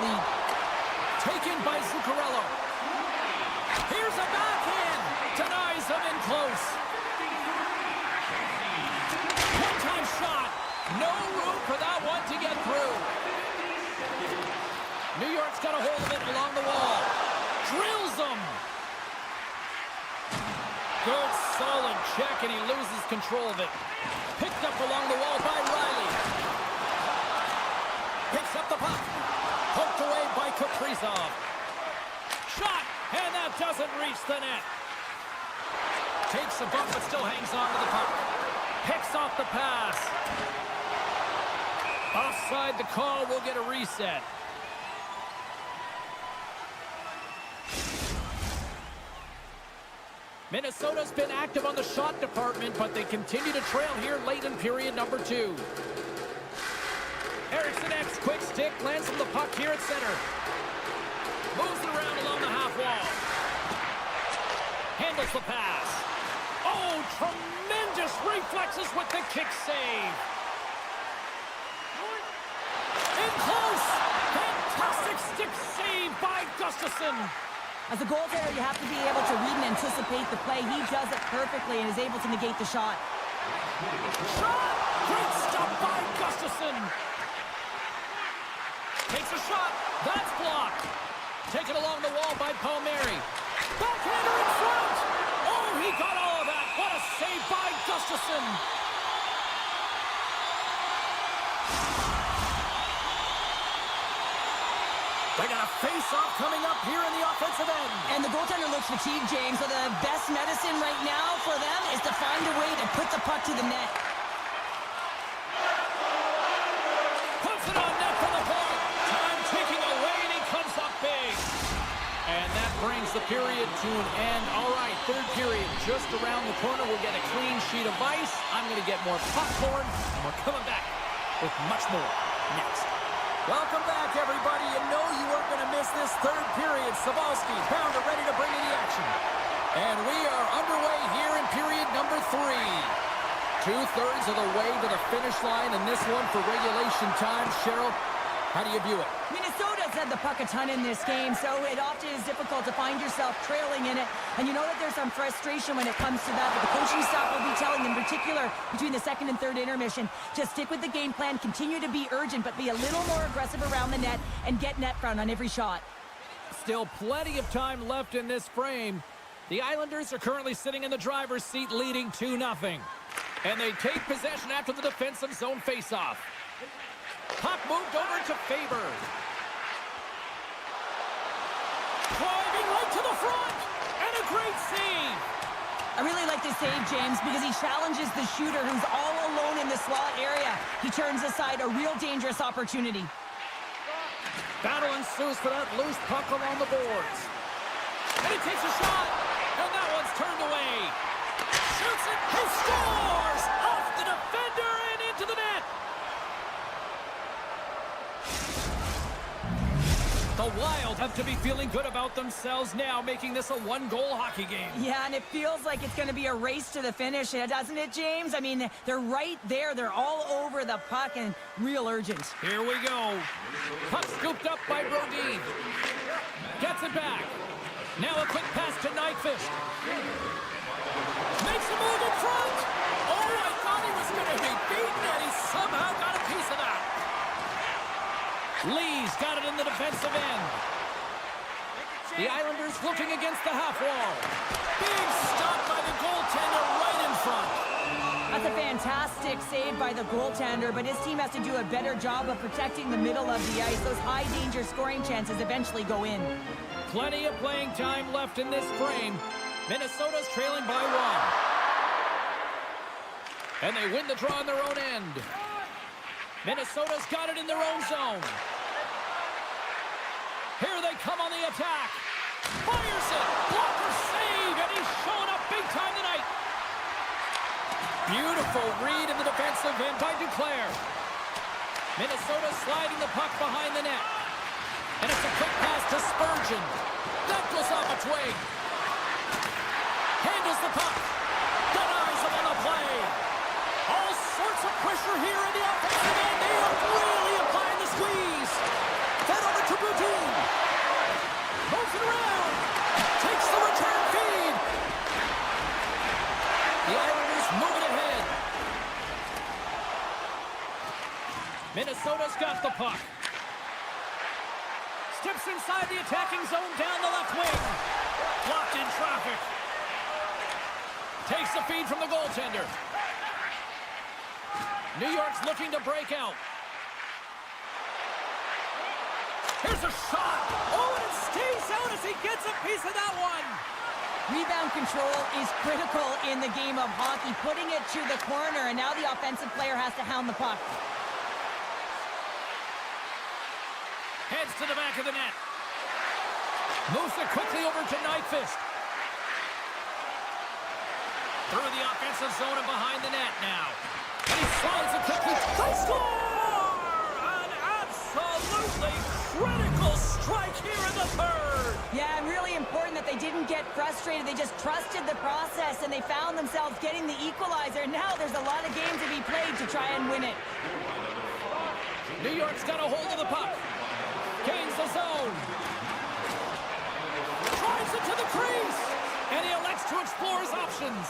lead. Taken by Zuccarello. Here's a backhand. Denies him in close. One-time shot. No room for that one to get through. New York's got a hold of it along the wall. Drills him. Good, solid check, and he loses control of it. Picked up along the wall by Riley. Picks up the puck. Poked away by Kaprizov. Shot, and that doesn't reach the net. Takes a bump, but still hangs on to the puck. Picks off the pass. Offside the call, will get a reset. Minnesota's been active on the shot department, but they continue to trail here late in period number 2. Eriksson X, quick stick, lands from the puck here at center. Moves it around along the half wall. Handles the pass. Oh, tremendous reflexes with the kick save. In close. Fantastic stick save by Gustafsson. As a goaltender, you have to be able to read and anticipate the play. He does it perfectly and is able to negate the shot. Shot! Great stop by Gustafsson. Takes a shot. That's blocked. Taken along the wall by Palmieri. Backhander in front. Oh, he got all of that. What a save by Gustafsson. They got a face-off coming up here in the offensive end. And the goaltender looks fatigued, James, so the best medicine right now for them is to find a way to put the puck to the net. Puts it on net for the point. Time ticking away, and he comes up big. And that brings the period to an end. All right, third period just around the corner. We'll get a clean sheet of ice. I'm going to get more popcorn, and we're coming back with much more next. Welcome back, everybody. You know you weren't going to miss this third period. Sabalski, Pounder ready to bring in the action. And we are underway here in period number 3. 2/3 of the way to the finish line in this one for regulation time. Cheryl, how do you view it? Minnesota's had the puck a ton in this game, so it often is difficult to find yourself trailing in it. And you know that there's some frustration when it comes to that, but the coaching staff will be telling, in particular, between the second and third intermission, just stick with the game plan, continue to be urgent, but be a little more aggressive around the net and get net front on every shot. Still plenty of time left in this frame. The Islanders are currently sitting in the driver's seat, leading 2-0. And they take possession after the defensive zone faceoff. Puck moved over to Faber. Driving right to the front, and a great save. I really like this save, James, because he challenges the shooter who's all alone in the slot area. He turns aside a real dangerous opportunity. Battle ensues for that loose puck along the boards. And he takes a shot, and that one's turned away. Shoots it, he scores! Off the defender and into the net. The Wild have to be feeling good about themselves now, making this a one-goal hockey game. Yeah, and it feels like it's going to be a race to the finish, doesn't it, James? I mean, they're right there. They're all over the puck and real urgent. Here we go. Puck scooped up by Brodin. Gets it back. Now a quick pass to Nyquist. Makes a move in front. Oh, I thought he was going to be beaten, and he somehow got a piece of that. Lee's got it in the defensive end. The Islanders looking against the half wall. Big stop by the goaltender right in front. That's a fantastic save by the goaltender, but his team has to do a better job of protecting the middle of the ice. Those high-danger scoring chances eventually go in. Plenty of playing time left in this frame. Minnesota's trailing by 1. And they win the draw on their own end. Minnesota's got it in their own zone. Here they come on the attack. Fires it. Blocker save, and he's showing up big time tonight. Beautiful read in the defensive end by Duclair. Minnesota sliding the puck behind the net. And it's a quick pass to Spurgeon. That goes off its way. Handles the puck. Denies him on the play. All sorts of pressure here in the offensive end. They are really applying the squeeze. That over to Boutin. York's got the puck. Steps inside the attacking zone down the left wing. Blocked in traffic. Takes the feed from the goaltender. New York's looking to break out. Here's a shot. Oh, and it stays out as he gets a piece of that one. Rebound control is critical in the game of hockey, putting it to the corner, and now the offensive player has to hound the puck. Heads to the back of the net. Moves it quickly over to Nyquist. Through the offensive zone and behind the net now. And he slides it quickly. They score! An absolutely critical strike here in the third. Yeah, and really important that they didn't get frustrated. They just trusted the process, and they found themselves getting the equalizer. Now there's a lot of games to be played to try and win it. New York's got a hold of the puck. Gains the zone. Drives it to the crease. And he elects to explore his options.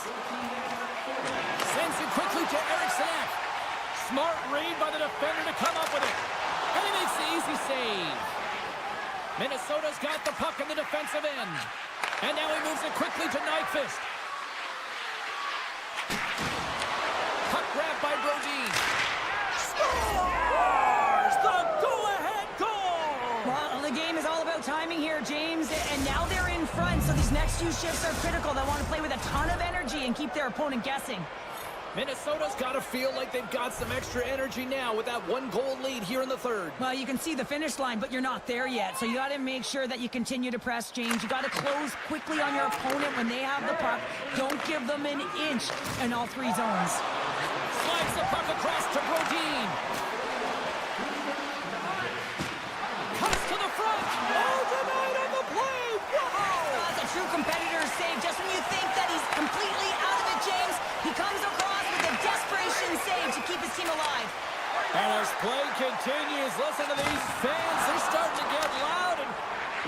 Sends it quickly to Eriksson. Smart read by the defender to come up with it. And he makes the easy save. Minnesota's got the puck in the defensive end. And now he moves it quickly to Nyquist. Puck grabbed by Brodin. Scores the go-ahead goal! Well, the game is all about timing here, James, and now they're in front, so these next few shifts are critical. They want to play with a ton of energy and keep their opponent guessing. Minnesota's got to feel like they've got some extra energy now with that one-goal lead here in the third. Well, you can see the finish line, but you're not there yet, so you got to make sure that you continue to press, James. You got to close quickly on your opponent when they have the puck. Don't give them an inch in all three zones. Slides the puck across to Brodin. Cuts to the front. Oh, denied on the play. Wow! That's a true competitor's save. Just when you think that he's completely out of it, James, he comes across with a desperation save to keep his team alive. And as play continues, listen to these fans. They're starting to get loud and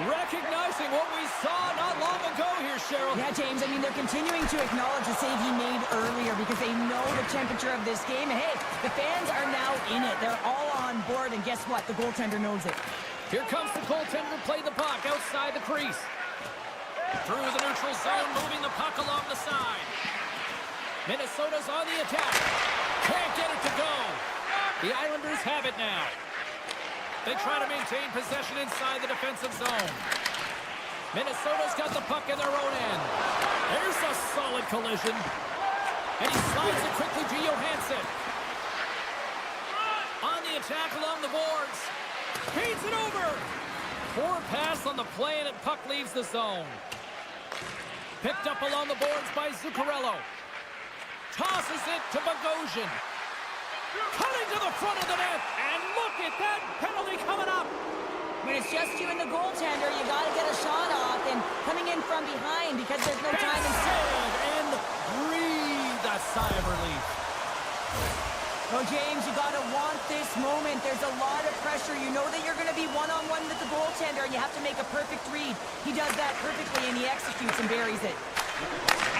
recognizing what we saw not long ago here, Cheryl. Yeah, James, I mean, they're continuing to acknowledge the save he made earlier because they know the temperature of this game. And hey, the fans are now in it. They're all on board, and guess what? The goaltender knows it. Here comes the goaltender to play the puck outside the crease. Through the neutral zone, moving the puck along the side. Minnesota's on the attack. Can't get it to go. The Islanders have it now. They try to maintain possession inside the defensive zone. Minnesota's got the puck in their own end. There's a solid collision. And he slides it quickly to Johansson. On the attack along the boards. Feeds it over. Poor pass on the play, and the puck leaves the zone. Picked up along the boards by Zuccarello. Tosses it to Bogosian. Cutting to the front of the net. And look at that penalty coming up. When it's just you and the goaltender, you got to get a shot off, and coming in from behind because there's no time in save and breathe a sigh of relief. Oh, James, you got to want this moment. There's a lot of pressure. You know that you're going to be one-on-one with the goaltender, and you have to make a perfect read. He does that perfectly, and he executes and buries it.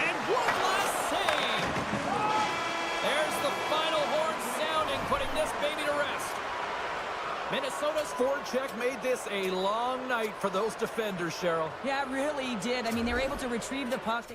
And one last save. There's the final horn sounding, putting this baby to rest. Minnesota's forecheck made this a long night for those defenders, Cheryl. Yeah, it really did. I mean, they were able to retrieve the puck.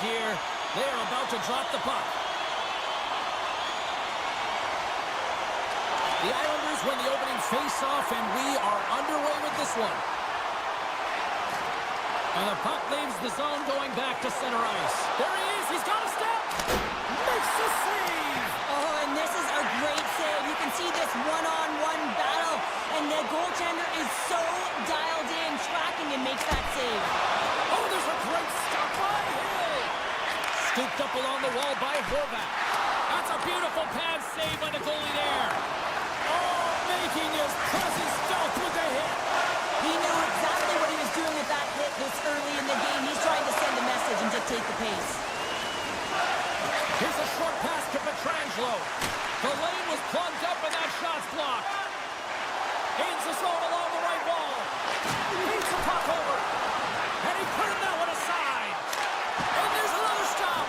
here. They are about to drop the puck. The Islanders win the opening face-off, and we are underway with this one. And the puck leaves the zone going back to center ice. There he is. He's got a step. Makes the save. Oh, and this is a great save. You can see this one-on-one battle, and the goaltender is so dialed in, tracking, and makes that save. Oh, there's a great stop by Hill. Scooped up along the wall by Horvat. That's a beautiful pad save by the goalie there. Oh, making his presence felt with the hit. He knew exactly what he was doing with that hit this early in the game. He's trying to send a message and dictate the pace. Here's a short pass to Pietrangelo. The lane was plugged up and that shot's blocked. Gains the zone along the right wall. Beats the puck over. And he put that one aside. And there's another stop.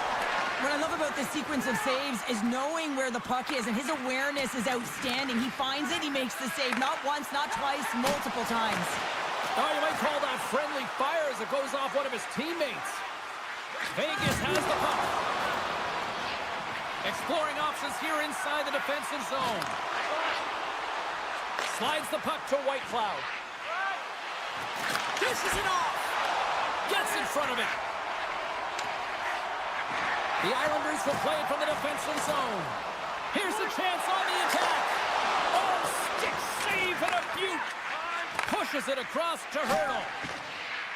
What I love about this sequence of saves is knowing where the puck is, and his awareness is outstanding. He finds it, he makes the save. Not once, not twice, multiple times. Oh, you might call that friendly fire as it goes off one of his teammates. Vegas has the puck. Exploring options here inside the defensive zone. Slides the puck to Whitecloud. Dishes it off. Gets in front of it. The Islanders will play it from the defensive zone. Here's a chance on the attack. Oh, stick save and a beaut. Pushes it across to Hurdle.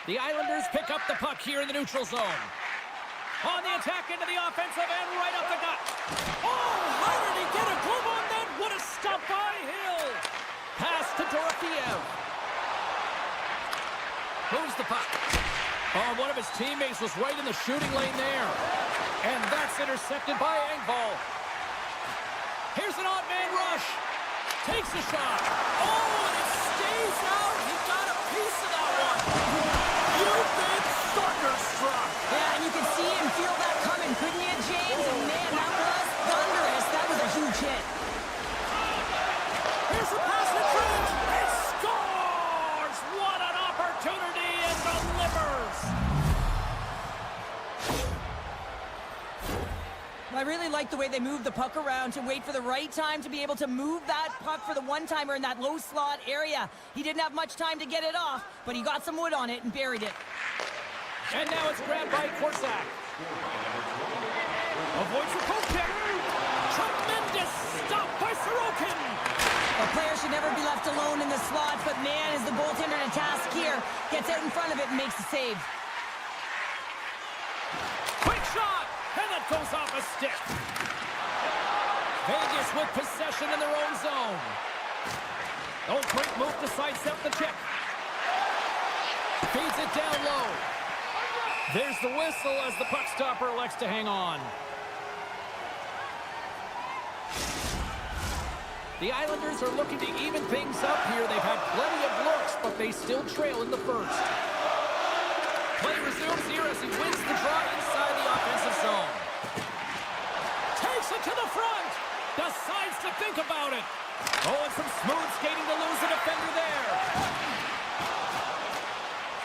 The Islanders pick up the puck here in the neutral zone. On the attack into the offensive end, right up the gut. Oh, how did he get a glove on that? What a stop by Hill. Pass to Dorofeev. Moves the puck. Oh, one of his teammates was right in the shooting lane there. And that's intercepted by Engvall. Here's an odd man rush. Takes a shot. Oh, and it stays out. He got a piece of that one. You've been thunderstruck. Yeah, and you can see and feel that coming, couldn't you, James? And man, that was thunderous. That was a huge hit. Here's a pass in front. He scores! What an opportunity and delivers. I really like the way they moved the puck around to wait for the right time to be able to move that puck for the one-timer in that low slot area. He didn't have much time to get it off, but he got some wood on it and buried it. And now it's grabbed by Korsak. Avoids the poke kick. Tremendous stop by Sorokin. A player should never be left alone in the slot, but man, is the goaltender to task here. Gets out in front of it and makes the save. Quick shot, and that goes off a stick. Vegas with possession in their own zone. Oh, great move to sidestep the check. Feeds it down low. There's the whistle as the puck stopper elects to hang on. The Islanders are looking to even things up here. They've had plenty of looks, but they still trail in the first. Play resumes here as he wins the draw inside the offensive zone. Takes it to the front. Decides to think about it. Oh, and some smooth skating to lose the defender there.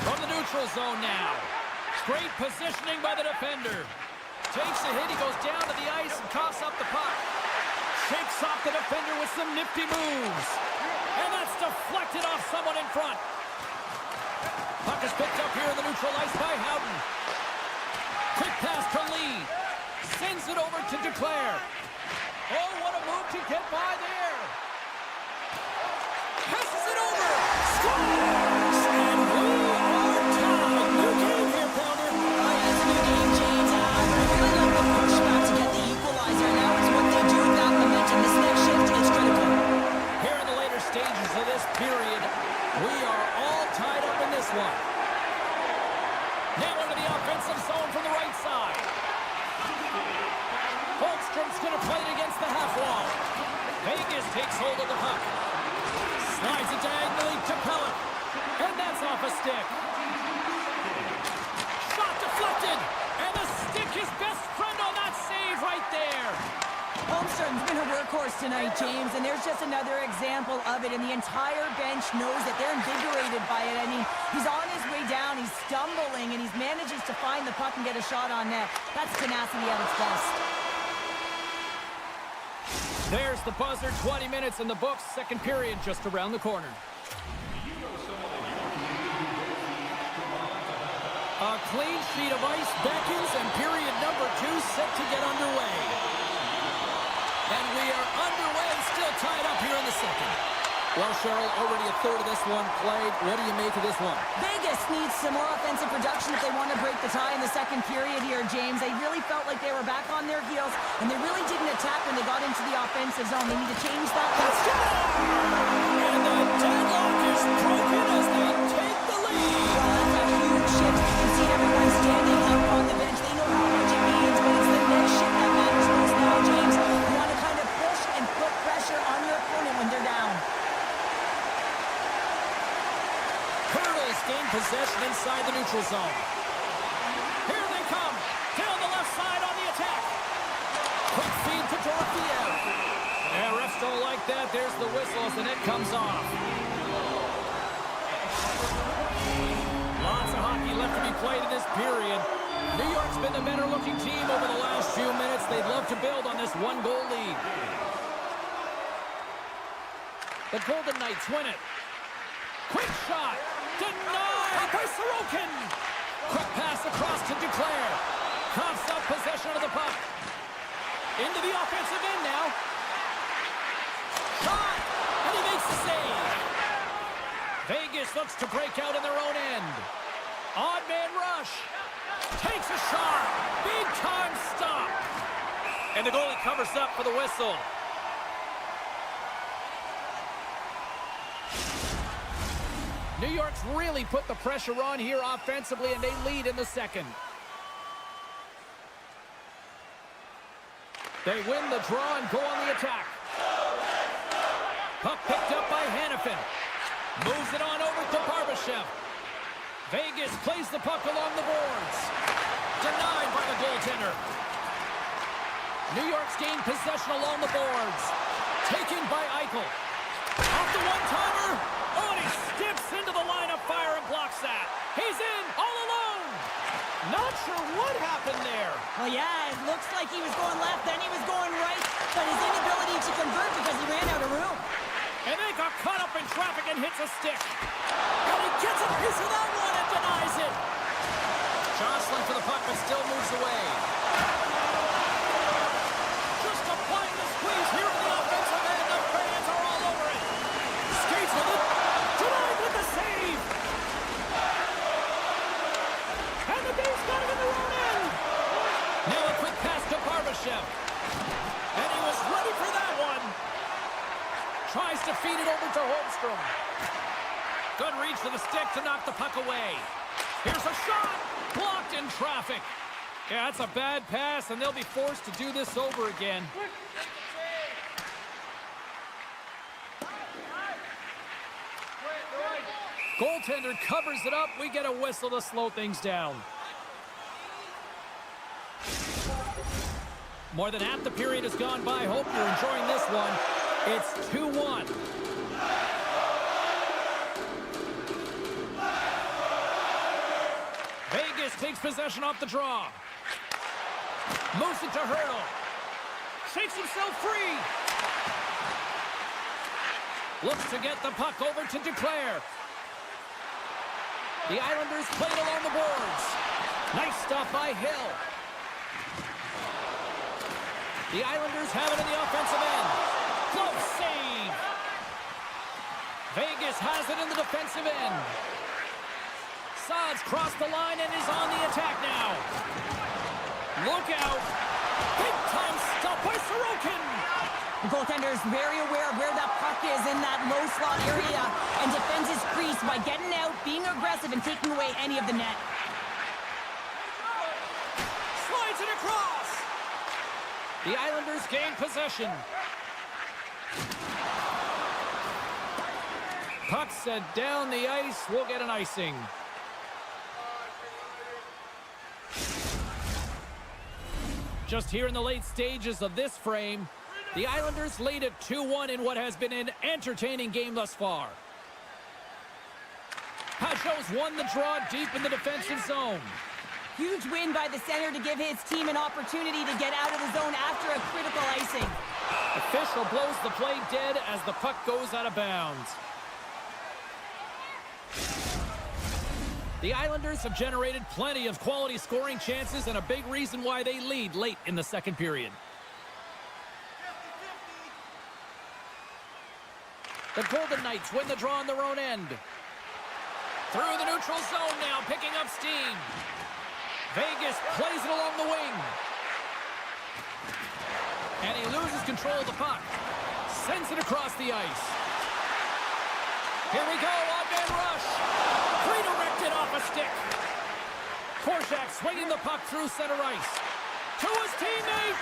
From the neutral zone now. Great positioning by the defender. Takes a hit, he goes down to the ice and coughs up the puck. Shakes off the defender with some nifty moves. And that's deflected off someone in front. Puck is picked up here in the neutral ice by Howden. Quick pass to Lee. Sends it over to Duclair. Oh, what a move to get by there. Passes it over. Scores! And we are tied. New game here, Pounder. It's a new game, James. I really like the push back to get the equalizer. Now it's what they do with that momentum. This next shift is critical. Here in the later stages of this period, we are all tied up in this one. Now into the offensive zone from the right side. Holmstrom's going to play it against the half wall. Vegas takes hold of the puck. Slides it diagonally to Pellet. And that's off a stick. Shot deflected. And the stick is best friend on that save right there. Holmstrom's been a workhorse tonight, James, and there's just another example of it, and the entire bench knows that they're invigorated by it. I mean, he's on his way way down. He's stumbling, and he manages to find the puck and get a shot on net. That's tenacity at its best. There's the buzzer. 20 minutes in the books. Second period just around the corner. A clean sheet of ice beckons, and period number 2 set to get underway. And we are underway, still tied up here in the second. Well, Cheryl, already a third of this one played. What do you make of this one? Vegas needs some more offensive production if they want to break the tie in the second period here, James. They really felt like they were back on their heels, and they really didn't attack when they got into the offensive zone. They need to change that. Let's go! And the deadlock is broken as they take the lead. Well, that's a huge shift. You see everyone standing up on the bench. They know how much it means, but it's the next shift that matters most now, James. You want to kind of push and put pressure on your opponent when they're down. Gain possession inside the neutral zone. Here they come. Down the left side on the attack. Quick feed to Dorothy. Yeah, refs don't like that. There's the whistle as the net comes off. Lots of hockey left to be played in this period. New York's been the better looking team over the last few minutes. They'd love to build on this one-goal lead. The Golden Knights win it. Quick shot. Denied by Sorokin. Quick pass across to Duclair. Coughs up possession of the puck. Into the offensive end now. Shot. And he makes the save. Vegas looks to break out in their own end. Odd man rush. Takes a shot. Big time stop. And the goalie covers up for the whistle. New York's really put the pressure on here offensively, and they lead in the second. They win the draw and go on the attack. Puck picked up by Hanifin. Moves it on over to Barbashev. Vegas plays the puck along the boards. Denied by the goaltender. New York's gained possession along the boards. Taken by Eichel. Off the one-timer. Oh, and he steps into the line of fire and blocks that. He's in all alone. Not sure what happened there. Well, yeah, it looks like he was going left, then he was going right, but his inability to convert because he ran out of room. And they got caught up in traffic and hits a stick. And he gets a piece of that one and denies it. Jostling for the puck, but still moves away. Just applying the squeeze here in the offensive end. The fans are all over it. Skates with it. Denied with the save. And the Dave's got it in their own end. Now a quick pass to Barbashev. And he was ready for that one. Tries to feed it over to Holmstrom. Good reach for the stick to knock the puck away. Here's a shot. Blocked in traffic. Yeah, that's a bad pass, and they'll be forced to do this over again. Goaltender covers it up. We get a whistle to slow things down. More than half the period has gone by. Hope you're enjoying this one. It's 2-1. Vegas takes possession off the draw. Moves it to Hurdle. Shakes himself free. Looks to get the puck over to Duclair. The Islanders played along the boards. Nice stop by Hill. The Islanders have it in the offensive end. Close save. Vegas has it in the defensive end. Saad's crossed the line and is on the attack now. Look out. Big time stop by Sorokin. The goaltender is very aware of where that puck is in that low slot area and defends his crease by getting out, being aggressive, and taking away any of the net. Slides it across. The Islanders gain possession. Puck set down the ice. We'll get an icing. Just here in the late stages of this frame, the Islanders lead at 2-1 in what has been an entertaining game thus far. Pajot's won the draw deep in the defensive zone. Huge win by the center to give his team an opportunity to get out of the zone after a critical icing. Official blows the play dead as the puck goes out of bounds. The Islanders have generated plenty of quality scoring chances and a big reason why they lead late in the second period. The Golden Knights win the draw on their own end. Through the neutral zone now, picking up steam. Vegas plays it along the wing. And he loses control of the puck. Sends it across the ice. Here we go, odd-man rush. Redirected off a stick. Korczak swinging the puck through center ice. To his teammate.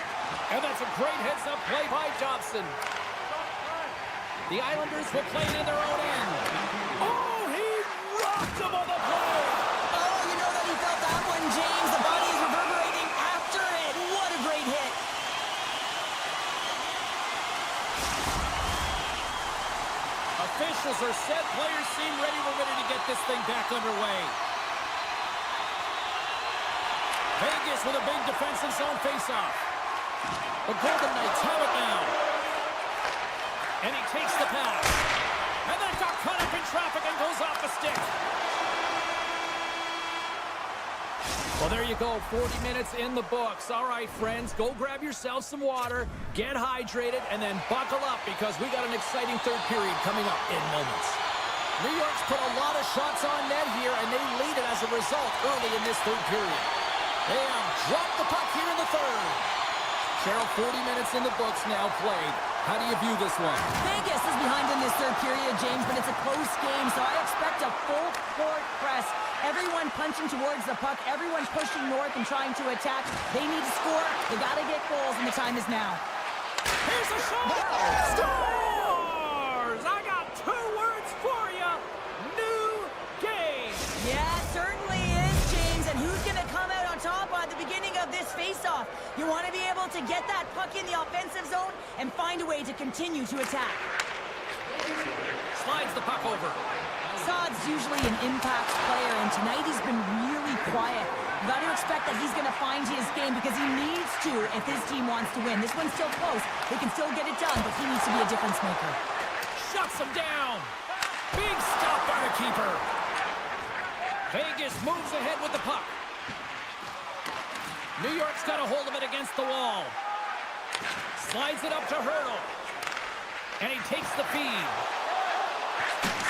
And that's a great heads-up play by Dobson. The Islanders will play it in their own end. Oh, he rocked him on the play. Oh, you know that he felt that one, James. The body is reverberating after it. What a great hit. Officials are set. Players seem ready. We're ready to get this thing back underway. Vegas with a big defensive zone faceoff. The Golden Knights have it now. And he takes the pass. And that got cut up in traffic and goes off the stick. Well, there you go. 40 minutes in the books. All right, friends, go grab yourself some water, get hydrated, and then buckle up because we got an exciting third period coming up in moments. New York's put a lot of shots on net here, and they lead it as a result early in this third period. They have dropped the puck here in the third. Cheryl, 40 minutes in the books now played. How do you view this one? Vegas is behind in this third period, James, but it's a close game, so I expect a full court press. Everyone punching towards the puck, everyone pushing north and trying to attack. They need to score. They got to get goals, and the time is now. Here's a shot! Scores! I got 2 words for you. New game. Yeah, it certainly is, James. And who's going to come out on top at the beginning of this face-off? You want to be able to get that puck in the offensive zone and find a way to continue to attack. Slides the puck over. Saad's usually an impact player, and tonight he's been really quiet. You got to expect that he's going to find his game because he needs to if his team wants to win. This one's still close. They can still get it done, but he needs to be a difference maker. Shuts him down. Big stop by the keeper. Vegas moves ahead with the puck. New York's got a hold of it against the wall. Slides it up to Hurdle. And he takes the feed.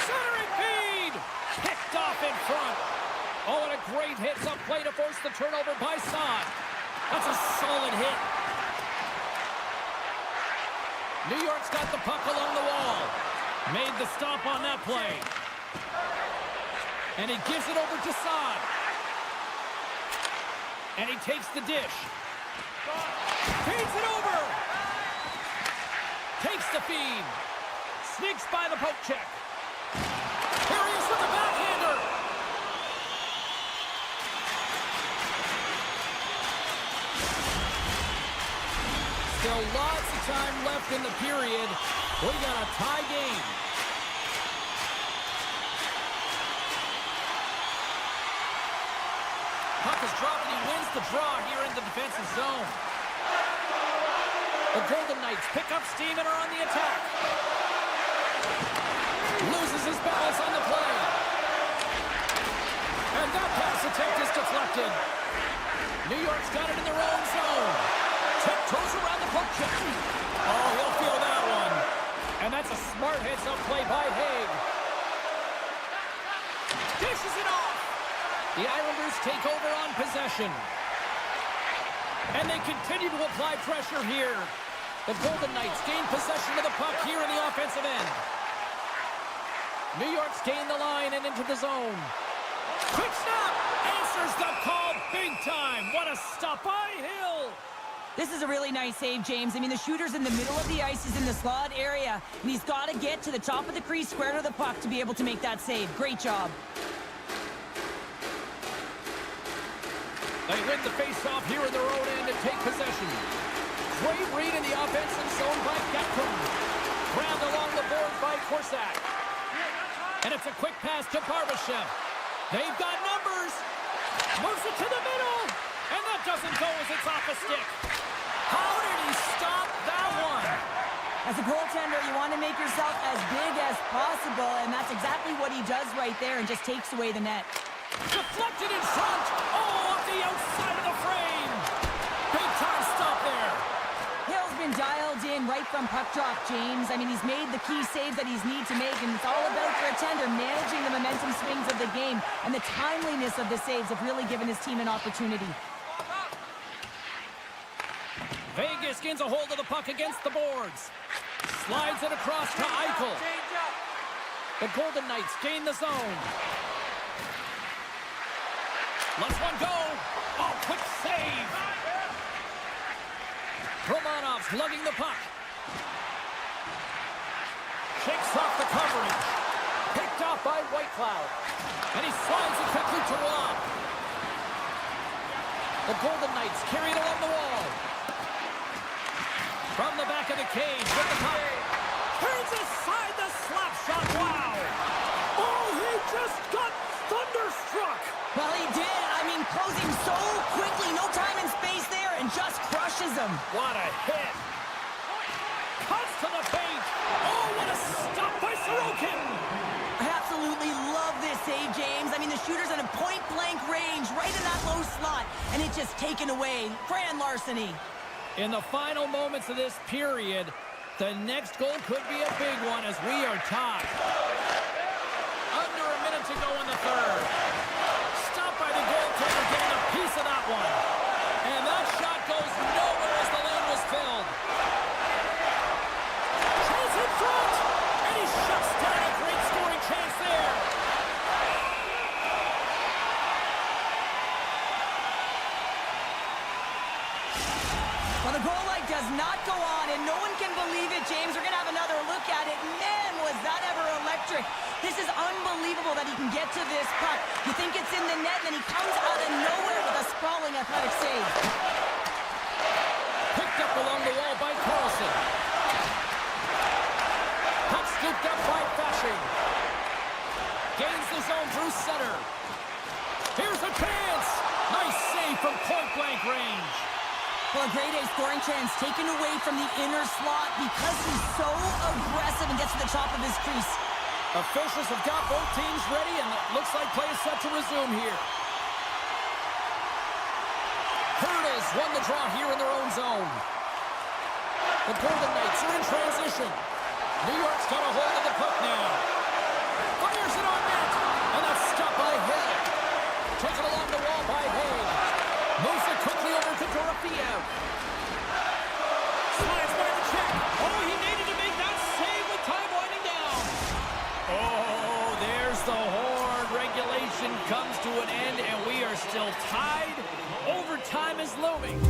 Centering feed! Picked off in front. Oh, and a great hits up play to force the turnover by Saad. That's a solid hit. New York's got the puck along the wall. Made the stop on that play. And he gives it over to Saad. And he takes the dish. Feeds it over. Takes the feed. Sneaks by the poke check. Here he is with the backhander. Still lots of time left in the period. We got a tie game. Puck is dropped and he wins the draw here in the defensive zone. The Golden Knights pick up steam and are on the attack. Loses his balance on the play. And that pass attempt is deflected. New York's got it in their own zone. Tiptoes around the poke check. Oh, he'll feel that one. And that's a smart heads-up play by Haig. Dishes it off. The Islanders take over on possession. And they continue to apply pressure here. The Golden Knights gain possession of the puck here in the offensive end. New York's gained the line and into the zone. Quick snap! Answers the call big time. What a stop by Hill. This is a really nice save, James. I mean, the shooter's in the middle of the ice. He's in the slot area. And he's got to get to the top of the crease, square to the puck to be able to make that save. Great job. They win the face-off here in their own end and take possession. Great read in the offensive zone by Gatcomb. Grabbed along the board by Korczak. And it's a quick pass to Barbashev. They've got numbers. Moves it to the middle. And that doesn't go as it's off a stick. How did he stop that one? As a goaltender, you want to make yourself as big as possible, and that's exactly what he does right there and just takes away the net. Deflected in front. Oh, off the outside of the frame. Big time stop there. Hill's been dialed in right from puck drop, James. I mean, he's made the key saves that he's need to make, and it's all about for a tender managing the momentum swings of the game, and the timeliness of the saves have really given his team an opportunity. Vegas gains a hold of the puck against the boards. Slides it across to Eichel. The Golden Knights gain the zone. Lets one go. Oh, quick save. Romanov's lugging the puck. Shakes off the coverage. Picked off by Whitecloud. And he slides it quickly to Rob. The Golden Knights carry it along the wall. From the back of the cage with the puck. Turns aside the slap shot. Wow. Oh, he just got thunderstruck. Well, he did. I mean, closing so quickly. No time and space there, and just crushes him. What a hit. Cuts to the paint. Oh, what a stop by Sorokin. I absolutely love this save, James. I mean, the shooter's at a point-blank range, right in that low slot, and it's just taken away. Grand larceny. In the final moments of this period, the next goal could be a big one as we are tied. Under a minute to go in the third. Stopped by the goaltender, getting a piece of that one. And that shot goes nowhere as the lane was filled. Chase in front, and he shuts down a great scoring chance there. Well, the goal light does not go on, and no one can believe it, James. We're going to have another look at it. Man, was that ever electric. This is unbelievable that he can get to this puck. You think it's in the net, and then he comes out of nowhere with a sprawling athletic save. Picked up along the wall by Carlson. Puck scooped up by Fasching. Gains the zone through center. Here's a chance. Nice save from point-blank range. Well, a grade A scoring chance taken away from the inner slot because he's so aggressive and gets to the top of his crease. Officials have got both teams ready, and it looks like play is set to resume here. Hurdles won the draw here in their own zone. The Golden Knights are in transition. New York's got a hold of the puck now. Fires it on net, and that's stopped by Hill. Taken along the wall by Hay. Moves it quickly over to Dorofeev. Slides by the check. Oh, he needed to make that save with time winding down. Oh, there's the horn. Regulation comes to an end, and we are still tied. Overtime is looming.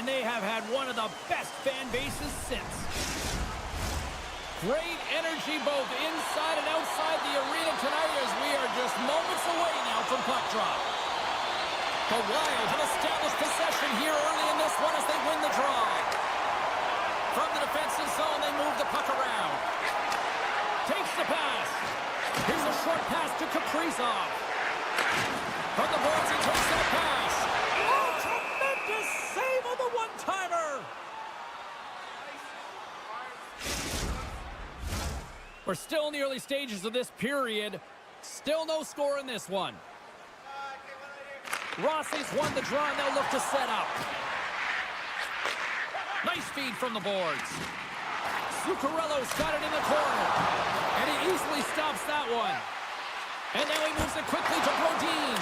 they have had one of the best fan bases since. Great energy both inside and outside the arena tonight as we are just moments away now from puck drop. The Wild have established possession here early in this one as they win the draw. From the defensive zone, they move the puck around. Takes the pass. Here's a short pass to Kaprizov. From the boards, he takes that pass. Oh, tremendous save on the one-timer. We're still in the early stages of this period. Still no score in this one. Rossi's won the draw, and they'll look to set up. Nice feed from the boards. Zuccarello's got it in the corner. And he easily stops that one. And now he moves it quickly to Brodin.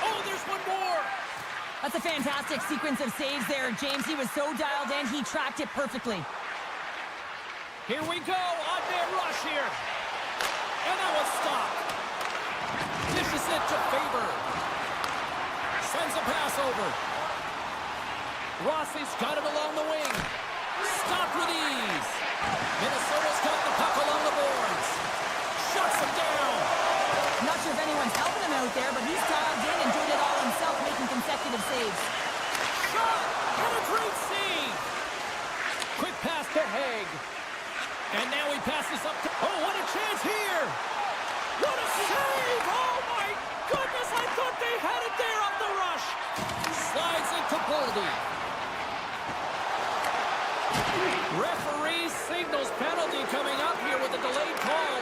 Oh, there's one more. That's a fantastic sequence of saves there, James. He was so dialed in, he tracked it perfectly. Here we go, on-man rush here. And that was stopped. Dishes it to Faber. Sends a pass over. Rossi's got it along the wing. Stopped with ease. Minnesota's got the puck along the boards. Shuts him down. I'm not sure if anyone's helping him out there, but he's dialed in and doing it all himself, making consecutive saves. Shot! And a great save! Quick pass to Haig. And now he passes up to... Oh, what a chance here! What a save! Oh, my goodness! I thought they had it there off the rush. Slides into Boldy. Referee signals penalty coming up here with a delayed call.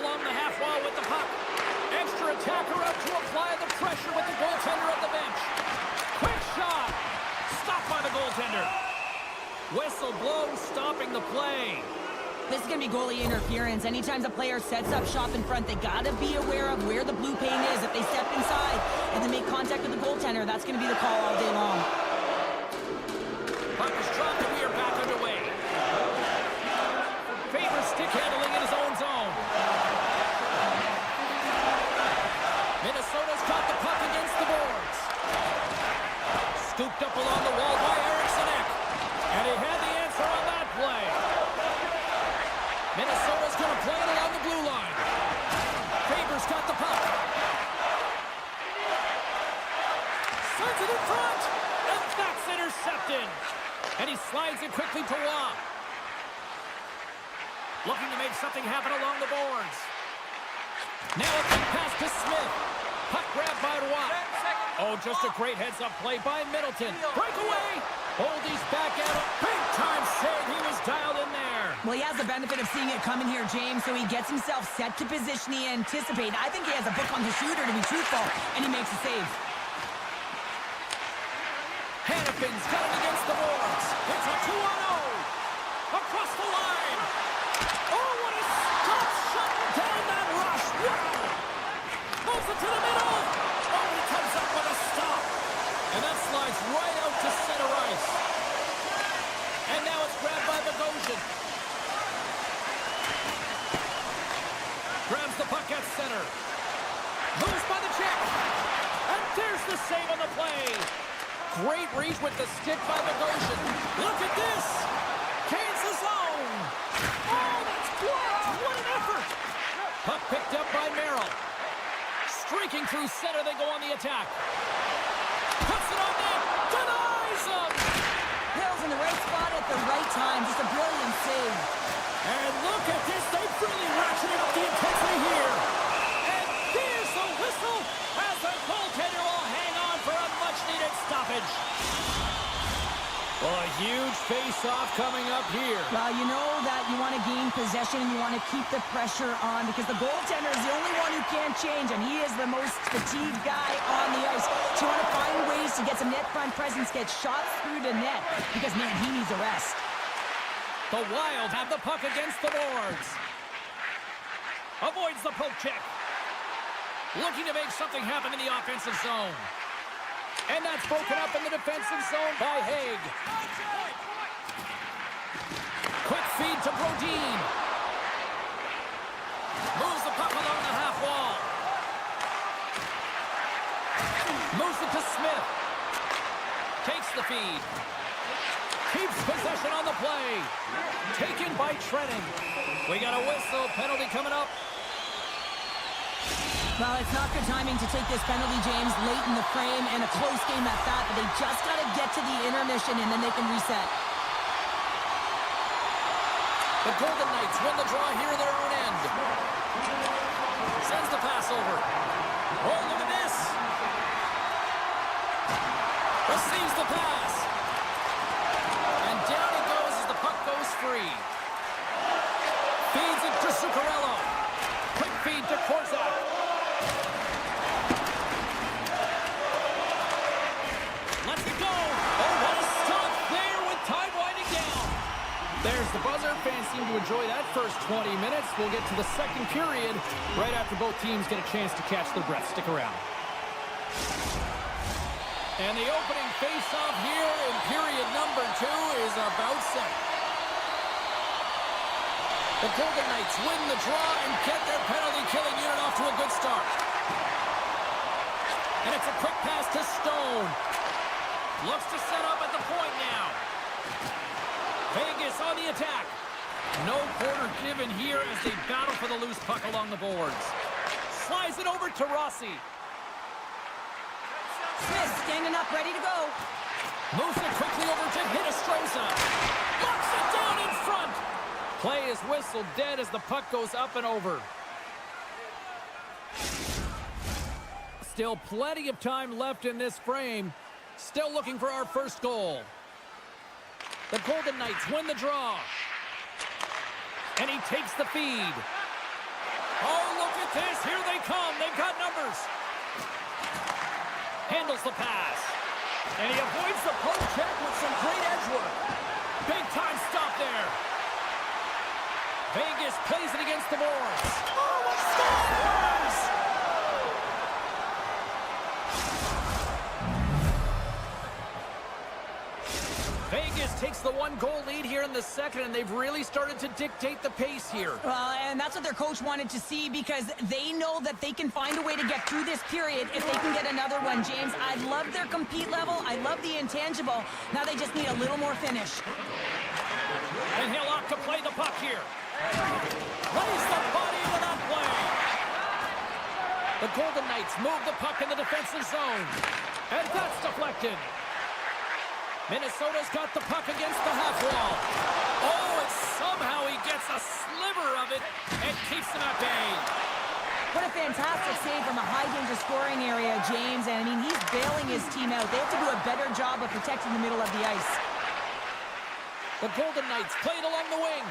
Along the half wall with the puck. Extra attacker out to apply the pressure with the goaltender at the bench. Quick shot. Stopped by the goaltender. Whistle blows, stopping the play. This is going to be goalie interference. Anytime a player sets up shop in front, they got to be aware of where the blue paint is. If they step inside and then make contact with the goaltender, that's going to be the call all day long. Puck is dropped and we are back underway. Faber stick handling in his own zone. Minnesota's got the puck against the boards. Scooped up along the wall by Eriksson. And he had the answer on that play. Minnesota's going to play it along the blue line. Faber's got the puck. Sends it in front. And that's intercepted. And he slides it quickly to Roy. Looking to make something happen along the boards. Now a quick pass to Smith. Puck grabbed by Roy. Oh, just a great heads-up play by Middleton. Breakaway. Boldy's back at it. Big-time save. He was dialed in there. Well, he has the benefit of seeing it coming here, James, so he gets himself set to position he anticipated. I think he has a book on the shooter, to be truthful, and he makes a save. Hannafin's got it against the boards. It's a 2-on-0. Across the line. Oh, what a stop! Shutting down that rush. Wow. Moves it to the middle. Oh, he comes up with a stop. And that slides right out to center ice. And now it's grabbed by Bogosian. Grabs the puck at center. Moves by the check. And there's the save on the play. Great reach with the stick by Bogosian. Look at this. Kansas zone. Oh, that's blocked. What an effort. Puck picked up by Merrill. Streaking through center, they go on the attack. Puts it on net. Denies him. Hill's in the right spot at the right time. Just a brilliant save. And look at this. They've really ratcheted up the intensity here. And there's the whistle as the goaltender will hang on for a much-needed stoppage. Well, a huge face-off coming up here. Well, you know that you want to gain possession and you want to keep the pressure on because the goaltender is the only one who can't change, and he is the most fatigued guy on the ice. So you want to find ways to get some net front presence, get shots through the net because, man, he needs a rest. The Wild have the puck against the boards. Avoids the poke check. Looking to make something happen in the offensive zone. And that's broken up in the defensive zone by Haig. Quick feed to Brodin. Moves the puck along the half wall. Moves it to Smith. Takes the feed. Keeps possession on the play. Taken by Trennan. We got a whistle. Penalty coming up. Well, it's not good timing to take this penalty, James, late in the frame, and a close game at that, but they just got to get to the intermission, and then they can reset. The Golden Knights win the draw here in their own end. Sends the pass over. Oh, look at this. Receives the pass. And down it goes as the puck goes free. Feeds it to Zuccarello. Quick feed to Korzak. Let's it go. Oh, what a stop there with time winding down. There's the buzzer. Fans seem to enjoy that first 20 minutes. We'll get to the second period right after both teams get a chance to catch their breath. Stick around. And the opening face-off here in period number 2 is about set. The Golden Knights win the draw and get their penalty-killing unit off to a good start. And it's a quick pass to Stone. Looks to set up at the point now. Vegas on the attack. No quarter given here as they battle for the loose puck along the boards. Slides it over to Rossi. Smith standing up, ready to go. Moves it quickly over to Hinostroza. Locks it down in front. Play is whistled dead as the puck goes up and over. Still plenty of time left in this frame. Still looking for our first goal. The Golden Knights win the draw. And he takes the feed. Oh, look at this. Here they come. They've got numbers. Handles the pass. And he avoids the poke check with some great edge work. Big time stop there. Vegas plays it against the boards. Oh, what scores! Vegas takes the 1-goal lead here in the second, and they've really started to dictate the pace here. Well, and that's what their coach wanted to see because they know that they can find a way to get through this period if they can get another one, James. I love their compete level. I love the intangible. Now they just need a little more finish. And he'll opt to play the puck here. Plays the body into that play. The Golden Knights move the puck in the defensive zone. And that's deflected. Minnesota's got the puck against the half wall. Oh, and somehow he gets a sliver of it and keeps them at bay. What a fantastic save from a high-danger scoring area, James. And, I mean, he's bailing his team out. They have to do a better job of protecting the middle of the ice. The Golden Knights played along the wing.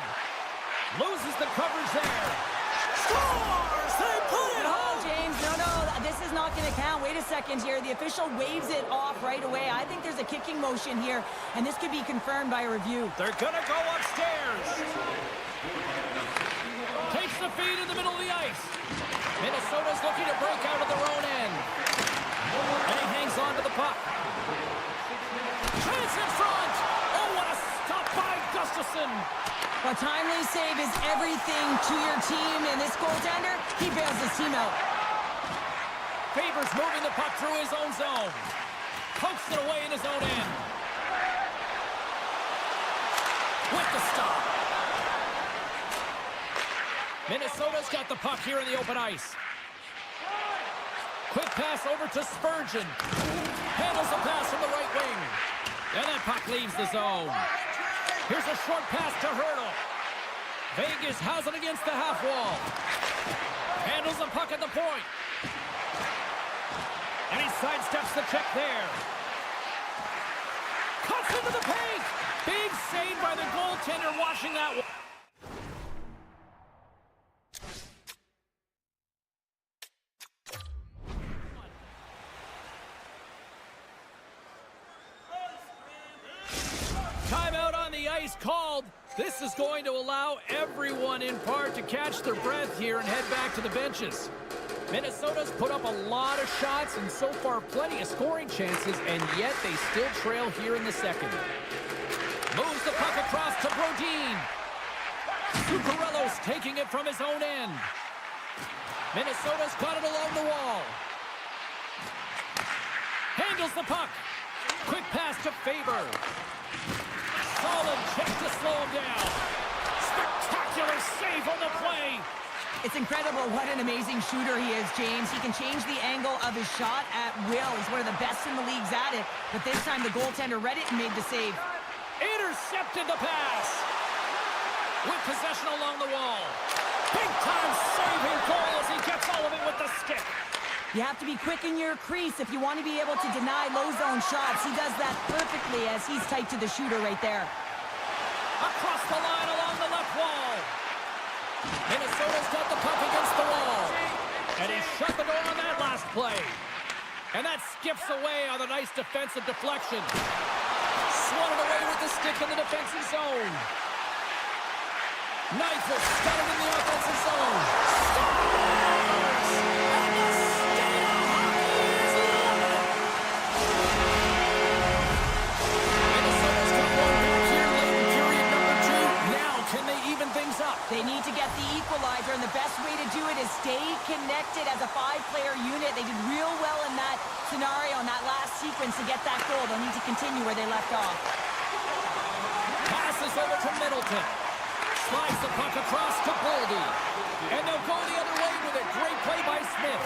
Loses the coverage there. Scores! They put it home! James, no. This is not going to count. Wait a second here. The official waves it off right away. I think there's a kicking motion here, and this could be confirmed by a review. They're going to go upstairs. Takes the feed in the middle of the ice. Minnesota's looking to break out of their own end. And he hangs on to the puck. Chance in front. Oh, what a stop by Gustafsson. A timely save is everything to your team, and this goaltender, he bails his team out. Favors moving the puck through his own zone. Pokes it away in his own end. With the stop. Minnesota's got the puck here in the open ice. Quick pass over to Spurgeon. Handles the pass from the right wing. And that puck leaves the zone. Here's a short pass to Hurdle. Vegas has it against the half wall. Handles the puck at the point. And he sidesteps the check there. Cuts into the paint. Big save by the goaltender watching that one. Timeout on the ice called. This is going to allow everyone in part to catch their breath here and head back to the benches. Minnesota's put up a lot of shots and so far plenty of scoring chances, and yet they still trail here in the second. Moves the puck across to Brodin. Zuccarello's taking it from his own end. Minnesota's got it along the wall. Handles the puck. Quick pass to Faber. Solid check to slow him down. Spectacular save on the play. It's incredible what an amazing shooter he is, James. He can change the angle of his shot at will. He's one of the best in the leagues at it. But this time the goaltender read it and made the save. Intercepted the pass. With possession along the wall. Big time saving goal as he gets all of it with the stick. You have to be quick in your crease if you want to be able to deny low zone shots. He does that perfectly as he's tight to the shooter right there. Across the line along the left wall. Minnesota's got the puck against the wall. And he shut the door on that last play. And that skips away on a nice defensive deflection. Swatted away with the stick in the defensive zone. Nyquist got it in the offensive zone. Scores! And the state of hockey is loving it. Minnesota's got one back here late in period number 2. Now, can they even things up? They need to get the equalizer, and the best way to do it is stay connected as a 5-player unit. They did real well in that scenario, in that last sequence, to get that goal. They'll need to continue where they left off. Passes over to Middleton. Slides the puck across to Boldy. And they'll go the other way with it. Great play by Smith.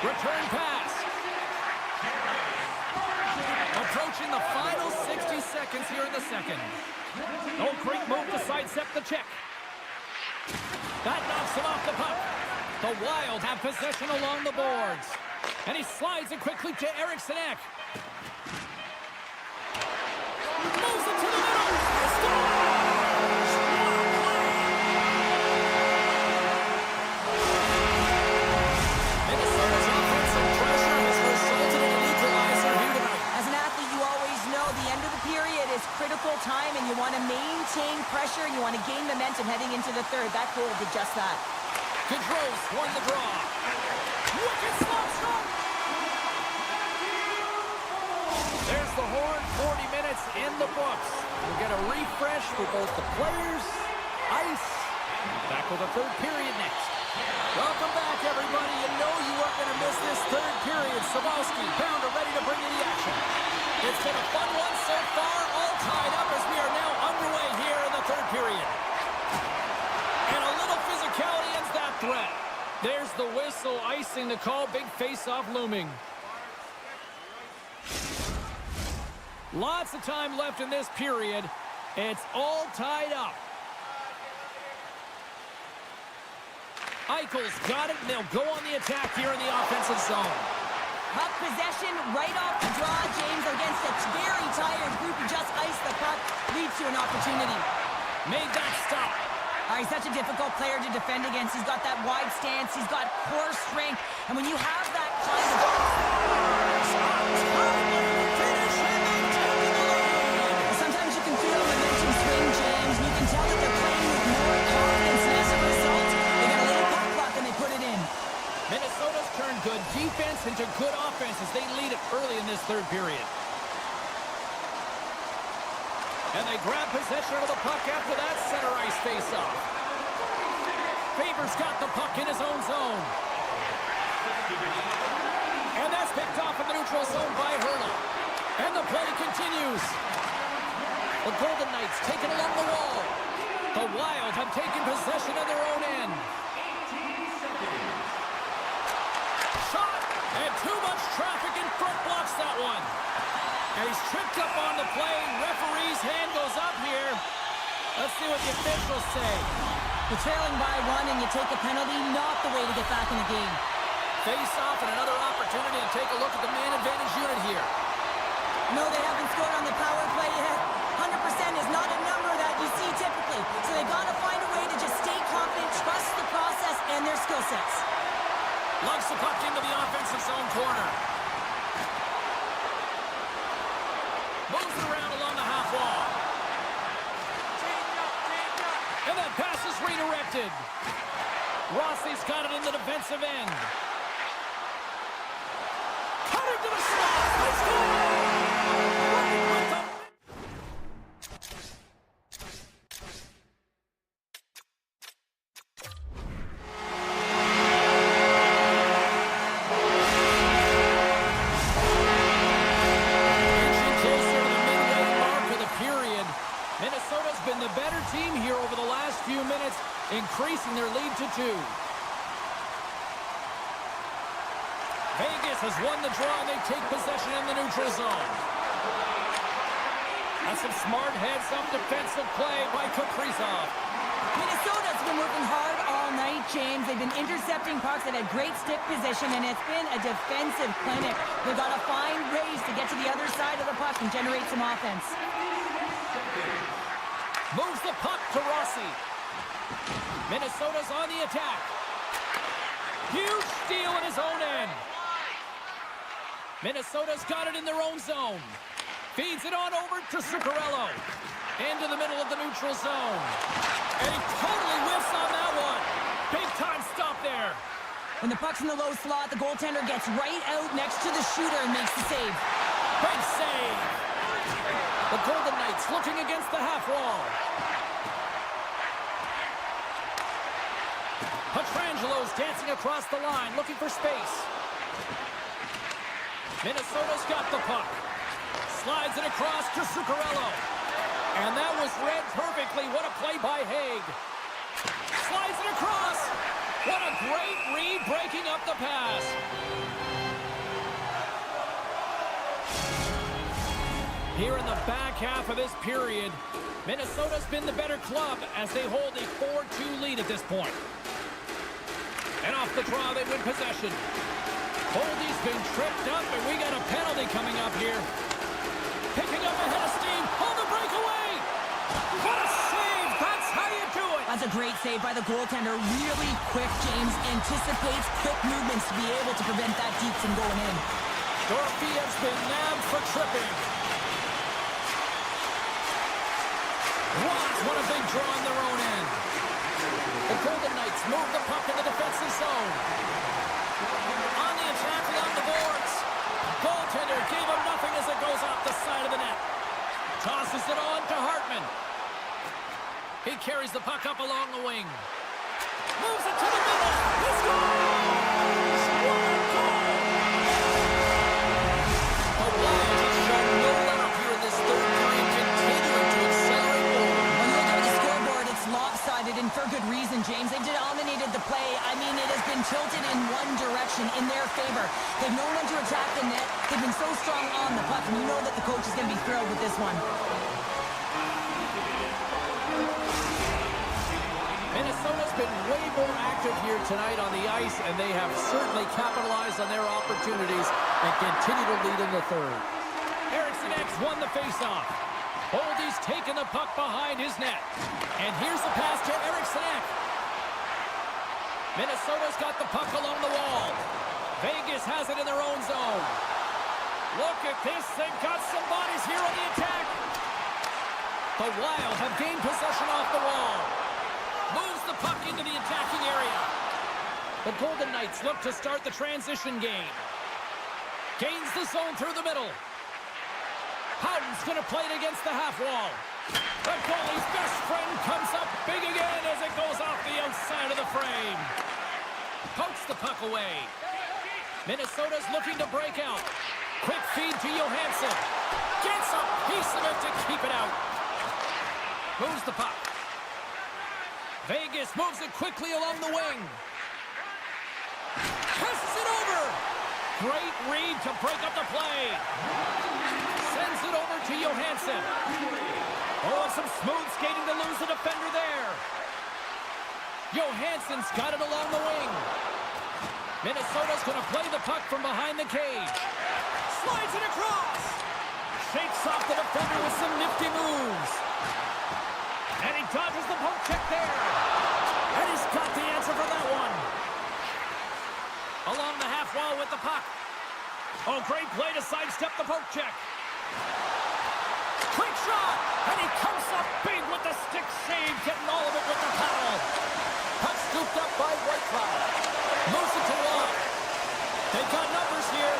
Return pass. Approaching the final 60 seconds here in the second. Oh, great move to sidestep the check. That knocks him off the puck. The Wild have possession along the boards. And he slides it quickly to Eriksson Ek. Moves it to the middle. Scores! Minnesota's offensive pressure has resulted in an equalizer here tonight. As an athlete, you always know the end of the period is critical time, and you want to maintain pressure, and you want to gain momentum heading into the third. That goal did just that. Gaudreau's won the draw. Wicked slap shot. There's the horn. 40 minutes in the books. We'll get a refresh for both the players, ice. Back with the third period next. Welcome back, everybody. You know you weren't going to miss this third period. Sabalski, Pounder ready to bring you the action. It's been a fun one so far, all tied up as we are now underway here in the third period. And a little physicality ends that threat. There's the whistle, icing the call, big face-off looming. Lots of time left in this period. It's all tied up. Eichel's got it, and they'll go on the attack here in the offensive zone. Puck possession right off the draw, James, against a very tired group who just iced the puck, leads to an opportunity. Made that stop. He's such a difficult player to defend against. He's got that wide stance. He's got core strength. And when you have that kind of... Sometimes you can feel the momentum swing, James. You can tell that they're playing with more confidence. And as a result, they got a little puck luck and they put it in. Minnesota's turned good defense into good offense as they lead it early in this third period. And they grab possession of the puck after that center ice face-off. Faber's got the puck in his own zone. And that's picked off in the neutral zone by Hurley. And the play continues. The Golden Knights take it along the wall. The Wild have taken possession of their own end. Shot! And too much traffic in front blocks that one. And he's tripped up on the play. Referee's hand goes up here. Let's see what the officials say. You're trailing by one and you take a penalty, not the way to get back in the game. Face off and another opportunity to take a look at the man advantage unit here. No, they haven't scored on the power play yet. 100% is not a number that you see typically. So they've got to find a way to just stay confident, trust the process and their skill sets. Lugs the puck into the offensive zone corner. Moves it around along the half wall. And that pass is redirected. Rossi's got it in the defensive end. Cut into the slot. Let's go! Right with the... 2. Vegas has won the draw. They take possession in the neutral zone. That's some smart heads-up defensive play by Kaprizov. Minnesota's been working hard all night, James. They've been intercepting pucks at a great stick position, and it's been a defensive clinic. They've got to find ways to get to the other side of the puck and generate some offense. Moves the puck to Rossi. Minnesota's on the attack. Huge steal in his own end. Minnesota's got it in their own zone. Feeds it on over to Zuccarello. Into the middle of the neutral zone. And he totally whiffs on that one. Big time stop there. When the puck's in the low slot, the goaltender gets right out next to the shooter and makes the save. Big save. The Golden Knights looking against the half wall. Petrangelo's dancing across the line, looking for space. Minnesota's got the puck. Slides it across to Zuccarello. And that was read perfectly. What a play by Haig. Slides it across. What a great read, breaking up the pass. Here in the back half of this period, Minnesota's been the better club as they hold a 4-2 lead at this point. And off the draw, they win possession. Boldy's been tripped up, and we got a penalty coming up here. Picking up ahead of steam on the breakaway. What a save! That's how you do it! That's a great save by the goaltender. Really quick, James. Anticipates quick movements to be able to prevent that deep from going in. Dorfiev's been nabbed for tripping. Ross, what a big draw on their own end. The Golden Knights move the puck in the defensive zone. On the attack along the boards. Goaltender gave him nothing as it goes off the side of the net. Tosses it on to Hartman. He carries the puck up along the wing. Moves it to the middle. He scores! What a goal! The Wild have shown no let up here in this third period, continuing to accelerate forward. When you look at the scoreboard, it's lopsided, and for good reason, James. They've dominated the play. I mean, it has been tilted in one direction, in their favor. They've known when to attack the net. They've been so strong on the puck, and you know that the coach is going to be thrilled with this one. Minnesota's been way more active here tonight on the ice, and they have certainly capitalized on their opportunities and continue to lead in the third. Eriksson X won the faceoff. Boldy's taken the puck behind his net. And here's the pass to Eriksson X. Minnesota's got the puck along the wall. Vegas has it in their own zone. Look at this. They've got some bodies here on the attack. The Wild have gained possession off the wall. Moves the puck into the attacking area. The Golden Knights look to start the transition game. Gains the zone through the middle. Howden's going to play it against the half wall. The goalie's best friend comes up big again as it goes off the outside of the frame. Pokes the puck away. Minnesota's looking to break out. Quick feed to Johansson. Gets a piece of it to keep it out. Moves the puck. Vegas moves it quickly along the wing. Passes it over. Great read to break up the play. Sends it over to Johansson. Oh, some smooth skating to lose the defender there. Johansson's got it along the wing. Minnesota's going to play the puck from behind the cage. Slides it across. Shakes off the defender with some nifty moves. And he dodges the poke check there. And he's got the answer for that one. Along the half wall with the puck. Oh, great play to sidestep the poke check. Quick shot. And he comes up big with the stick save, getting all of it with the paddle. Puck scooped up by Whitecloud. Moves it to Watt. They've got numbers here.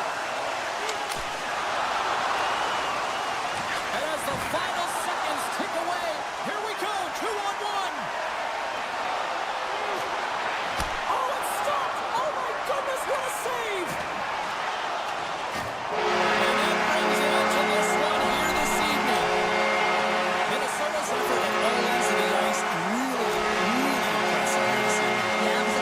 And as the final seconds tick away, here we go, 2-on-1. Oh, it's stopped. Oh, my goodness, what a save. And that brings it into this one here this evening. Minnesota's effort at all ends of the ice really, really impressive here this evening. Yeah, it was a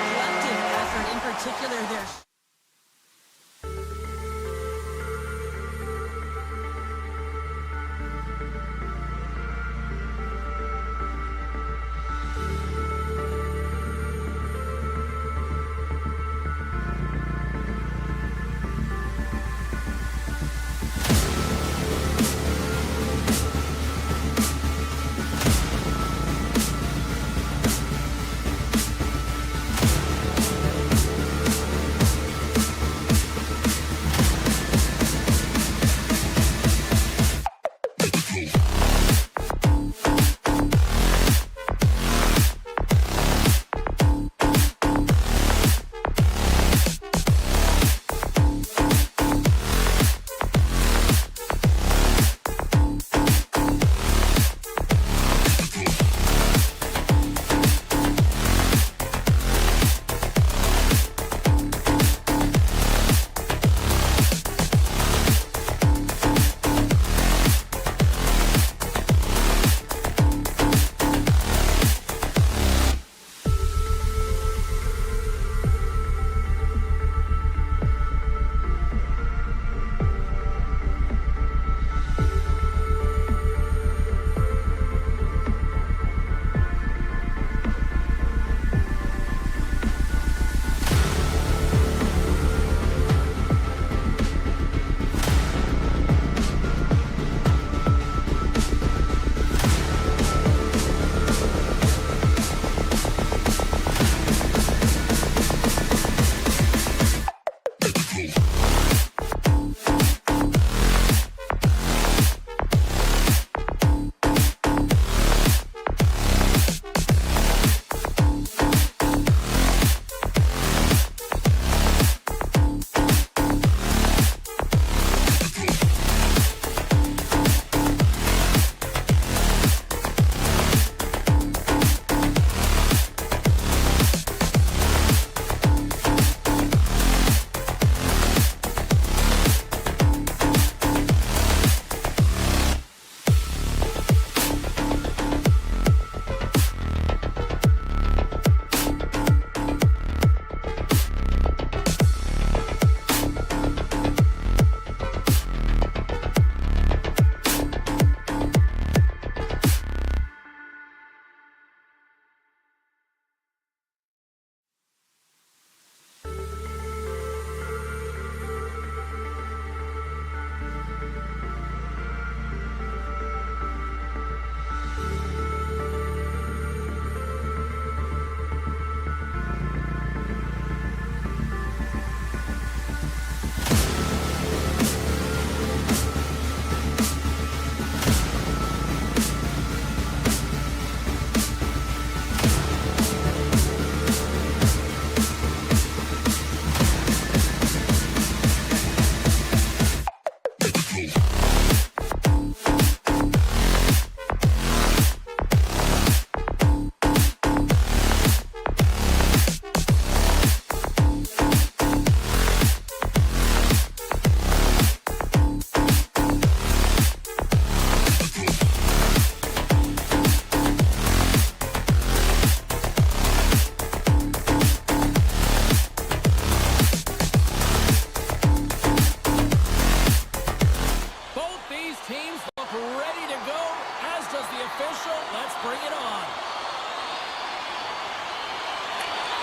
bring it on.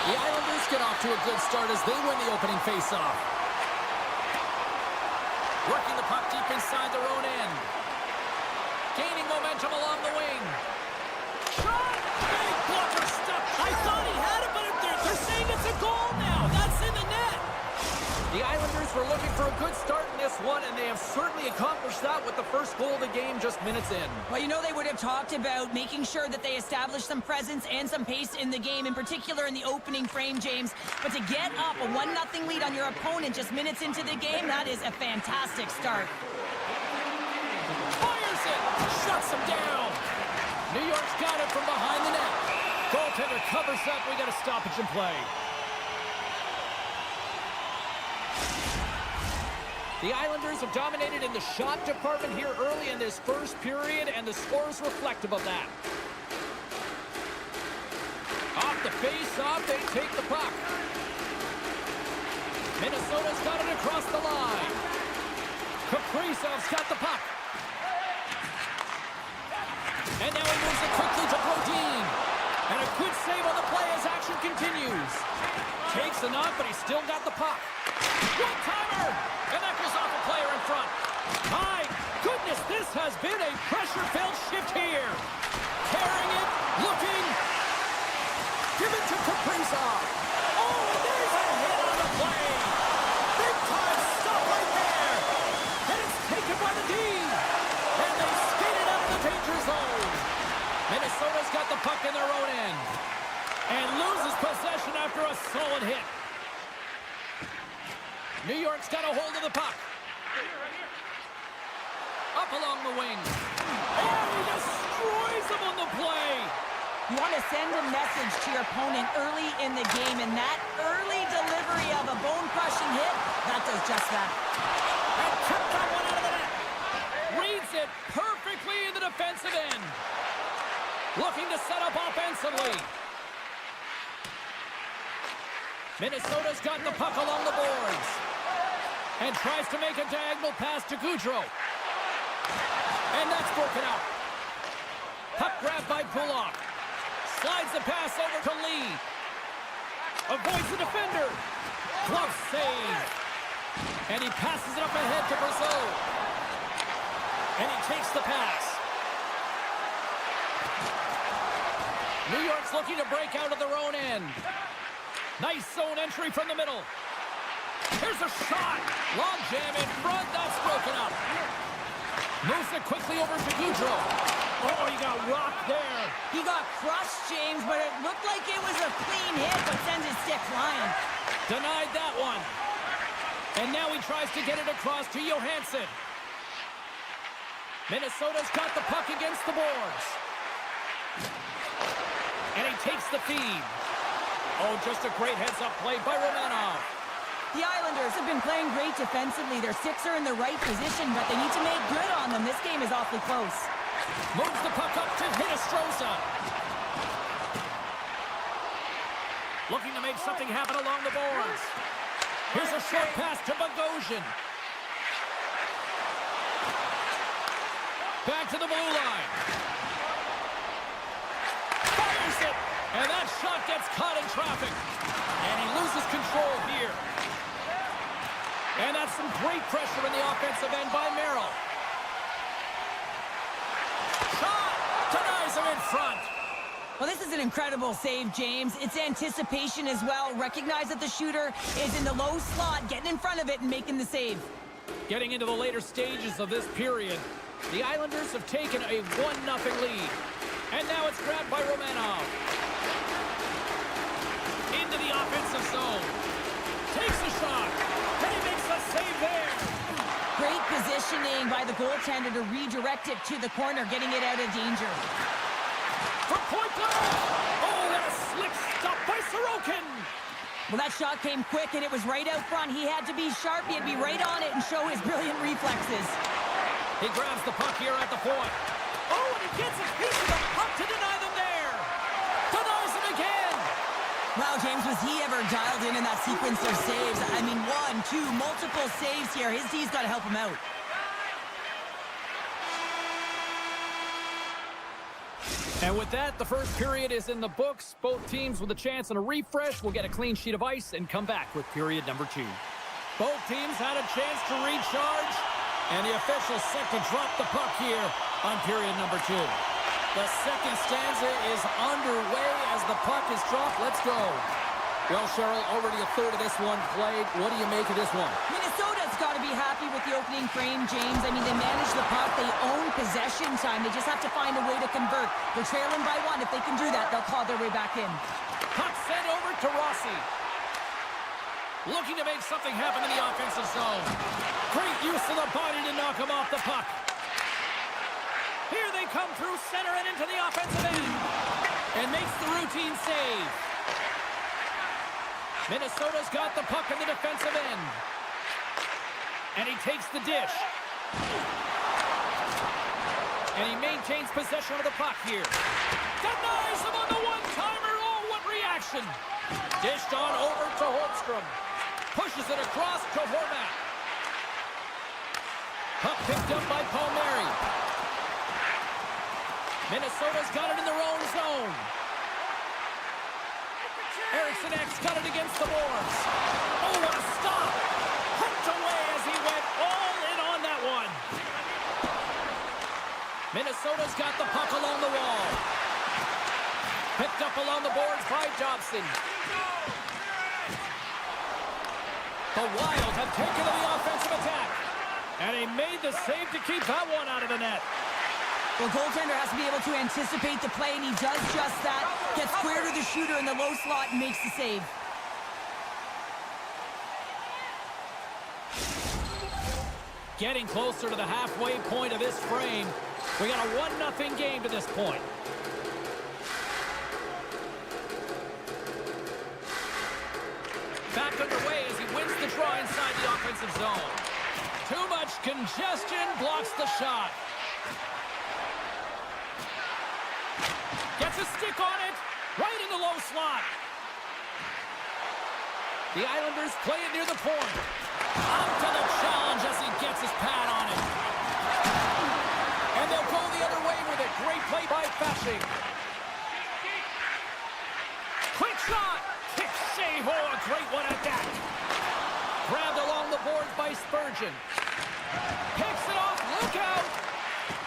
The Islanders get off to a good start as they win the opening faceoff. Working the puck deep inside their own end. Gaining momentum along the wing. Shot! Big blocker stuff. I thought he had it, but they're saying it's a goal now. That's in the net. The Islanders were looking for a good start in this one, and they have certainly accomplished that with the first goal of the game just minutes in. Well, you know, they would have talked about making sure that they establish some presence and some pace in the game, in particular in the opening frame, James. But to get up a 1-0 lead on your opponent just minutes into the game, that is a fantastic start. Fires it! Shuts him down! New York's got it from behind the net. Goaltender covers up. We got a stoppage in play. The Islanders have dominated in the shot department here early in this first period, and the score is reflective of that. Off the face-off, they take the puck. Minnesota's got it across the line. Kaprizov's got the puck. And now he moves it quickly to Brodin. And a good save on the play as action continues. Takes the knock, but he's still got the puck. One-timer! And that goes off a player in front. My goodness, this has been a pressure-filled shift here. Carrying it, looking. Give it to Kaprizov. Oh, and there's a hit on the play. Big-time stop right there. And it's taken by the D. And they skate it out of the danger zone. Minnesota's got the puck in their own end. And loses possession after a solid hit. New York's got a hold of the puck. Up along the wing. And he destroys them on the play. You want to send a message to your opponent early in the game, and that early delivery of a bone-crushing hit, that does just that. And kept that one out of the net. Reads it perfectly in the defensive end. Looking to set up offensively. Minnesota's got the puck along the boards. And tries to make a diagonal pass to Gaudreau. And that's broken out. Puck grabbed by Pullock. Slides the pass over to Lee. Avoids the defender. Glove save. And he passes it up ahead to Brazeau. And he takes the pass. New York's looking to break out of their own end. Nice zone entry from the middle. Here's a shot. Long jam in front. That's broken up. Moves it quickly over to Gaudreau. Oh, he got rocked there. He got crushed, James, but it looked like it was a clean hit, but sends his stick flying. Denied that one. And now he tries to get it across to Johansson. Minnesota's got the puck against the boards. And he takes the feed. Oh, just a great heads-up play by Romanov. The Islanders have been playing great defensively. Their sticks are in the right position, but they need to make good on them. This game is awfully close. Moves the puck up to Hinostroza. Looking to make something happen along the boards. Here's a short pass to Bogosian. Back to the blue line. Fires it. And that shot gets caught in traffic. And he loses control here. And that's some great pressure in the offensive end by Merrill. Shot! Denies him in front. Well, this is an incredible save, James. It's anticipation as well. Recognize that the shooter is in the low slot, getting in front of it and making the save. Getting into the later stages of this period, the Islanders have taken a 1-0 lead. And now it's grabbed by Romanov. Into the offensive zone. Takes a shot. And he makes a save there. Great positioning by the goaltender to redirect it to the corner, getting it out of danger. For point blank. Oh, what a slick stop by Sorokin. Well, that shot came quick, and it was right out front. He had to be sharp. He had to be right on it and show his brilliant reflexes. He grabs the puck here at the point. Oh, and he gets his piece of the puck to deny them there. Denies him again. Wow, James, was he ever dialed in that sequence of saves? I mean, 1, 2, multiple saves here. His D's got to help him out. And with that, the first period is in the books. Both teams with a chance and a refresh will get a clean sheet of ice and come back with period number 2. Both teams had a chance to recharge, and the official set to drop the puck here on period number 2. The second stanza is underway as the puck is dropped. Let's go. Well, Cheryl, already a third of this one played. What do you make of this one? Minnesota's got to be happy with the opening frame, James. I mean, they manage the puck. They own possession time. They just have to find a way to convert. They're trailing by 1. If they can do that, they'll claw their way back in. Puck sent over to Rossi. Looking to make something happen in the offensive zone. Great use of the body to knock him off the puck. Here they come through center and into the offensive end. And makes the routine save. Minnesota's got the puck in the defensive end. And he takes the dish. And he maintains possession of the puck here. Denies him on the one-timer. Oh, what reaction. Dished on over to Holmstrom. Pushes it across to Horvat. Puck picked up by Palmieri. Minnesota's got it in their own zone. Eriksson X got it against the boards. Oh, what a stop! Hooked away as he went all in on that one. Minnesota's got the puck along the wall. Picked up along the boards by Dobson. The Wild have taken to the offensive attack. And he made the save to keep that one out of the net. Well, goaltender has to be able to anticipate the play, and he does just that. Gets square to the shooter in the low slot and makes the save. Getting closer to the halfway point of this frame. We got a 1-0 game to this point. Back underway as he wins the draw inside the offensive zone. Too much congestion blocks the shot. Gets a stick on it, right in the low slot. The Islanders play it near the point. Up to the challenge as he gets his pad on it. And they'll go the other way with it. Great play by Fasching. Quick shot. Kick save. Oh, a great one at that. Grabbed along the boards by Spurgeon. Picks it off. Look out.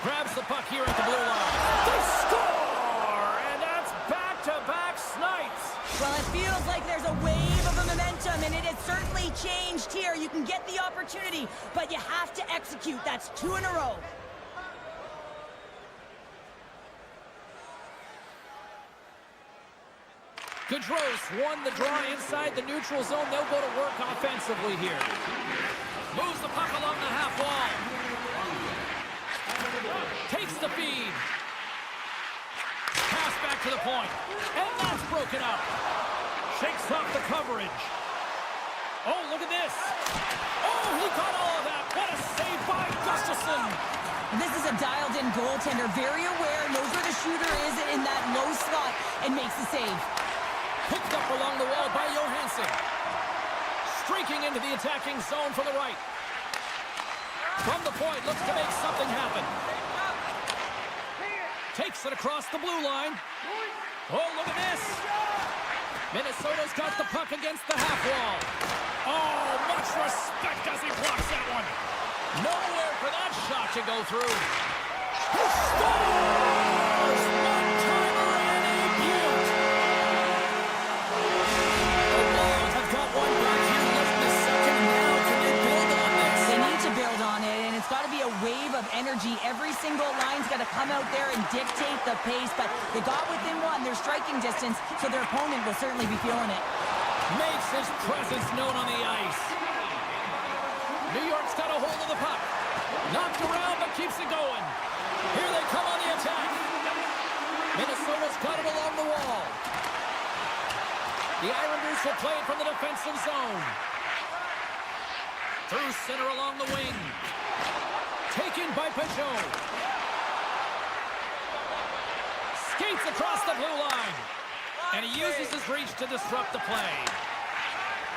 Grabs the puck here at the blue line. They score! And that's back-to-back snipes. Well, it feels like there's a wave of momentum, and it has certainly changed here. You can get the opportunity, but you have to execute. That's 2 in a row. Gaudreau won the draw inside the neutral zone. They'll go to work offensively here. Moves the puck along the half wall. Takes the feed. Pass back to the point. And that's broken up. Shakes off the coverage. Oh, look at this. Oh, he caught all of that. What a save by Gustafsson. This is a dialed-in goaltender. Very aware, knows where the shooter is in that low slot, and makes the save. Picked up along the wall by Johansson. Streaking into the attacking zone from the right. From the point, looks to make something happen. Takes it across the blue line. Oh, look at this. Minnesota's got the puck against the half wall. Oh, much respect as he blocks that one. Nowhere for that shot to go through. He scores! One-timer and a beaut. The Wild have got one back here left in the second. Now can they build on this? They need to build on it, and it's got to be a wave of energy. Every single line's got to come out there and dictate the pace, but they got within one. They're striking distance, so their opponent will certainly be feeling it. Makes his presence known on the ice. New York's got a hold of the puck. Knocked around, but keeps it going. Here they come on the attack. Minnesota's got it along the wall. The Islanders will play it from the defensive zone. Through center along the wing. Taken by Peugeot. Skates across the blue line. And he uses his reach to disrupt the play.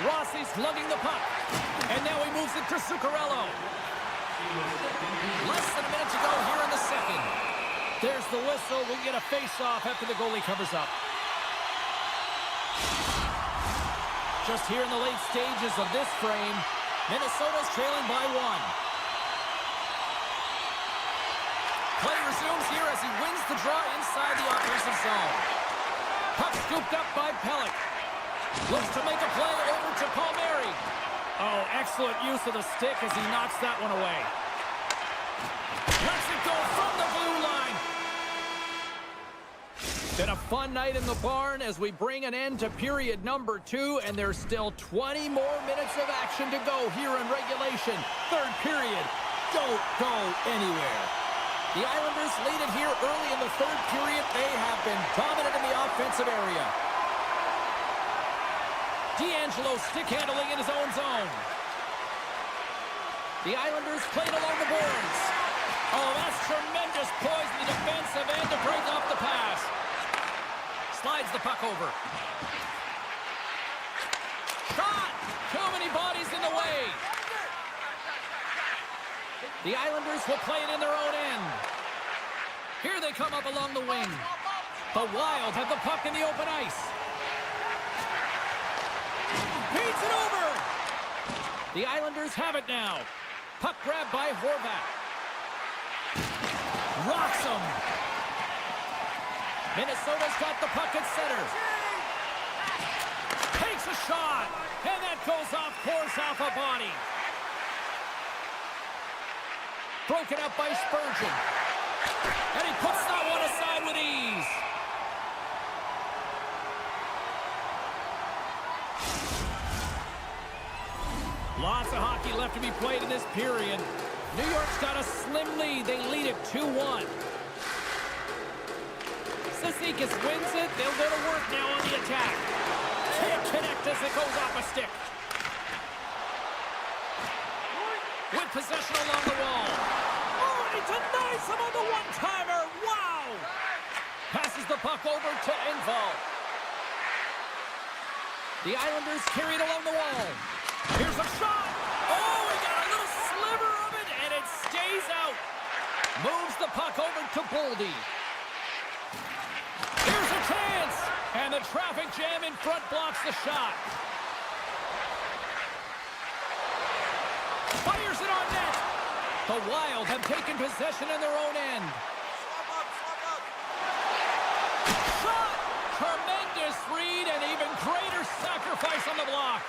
Rossi's lugging the puck. And now he moves it to Zuccarello. Less than a minute to go here in the second. There's the whistle. We'll get a face-off after the goalie covers up. Just here in the late stages of this frame, Minnesota's trailing by 1. Play resumes here as he wins the draw inside the offensive zone. Puck scooped up by Pellick. Looks to make a play over to Palmieri. Oh, excellent use of the stick as he knocks that one away. Lets it go from the blue line. Been a fun night in the barn as we bring an end to period number 2, and there's still 20 more minutes of action to go here in regulation. Third period. Don't go anywhere. The Islanders lead it here early in the third period. They have been dominant in the offensive area. D'Angelo stick handling in his own zone. The Islanders played along the boards. Oh, that's tremendous poise in the defensive end to break off the pass. Slides the puck over. Shot! Too many bodies in the way. The Islanders will play it in their own end. Here they come up along the wing. The Wild have the puck in the open ice. Beats it over. The Islanders have it now. Puck grabbed by Horvat. Rocks him. Minnesota's got the puck at center. Takes a shot. And that goes off course off a body. Broken up by Spurgeon. And he puts that one aside with ease. Lots of hockey left to be played in this period. New York's got a slim lead. They lead it 2-1. Cizikas wins it. They'll go to work now on the attack. Can't connect as it goes off a stick. With possession along the wall. Oh, and he denies him on the one-timer. Wow! Passes the puck over to Engvall. The Islanders carry it along the wall. Here's a shot. Oh, he got a little sliver of it, and it stays out. Moves the puck over to Boldy. Here's a chance. And the traffic jam in front blocks the shot. Fires it on net. The Wild have taken possession in their own end. Shot! Tremendous read and even greater sacrifice on the block.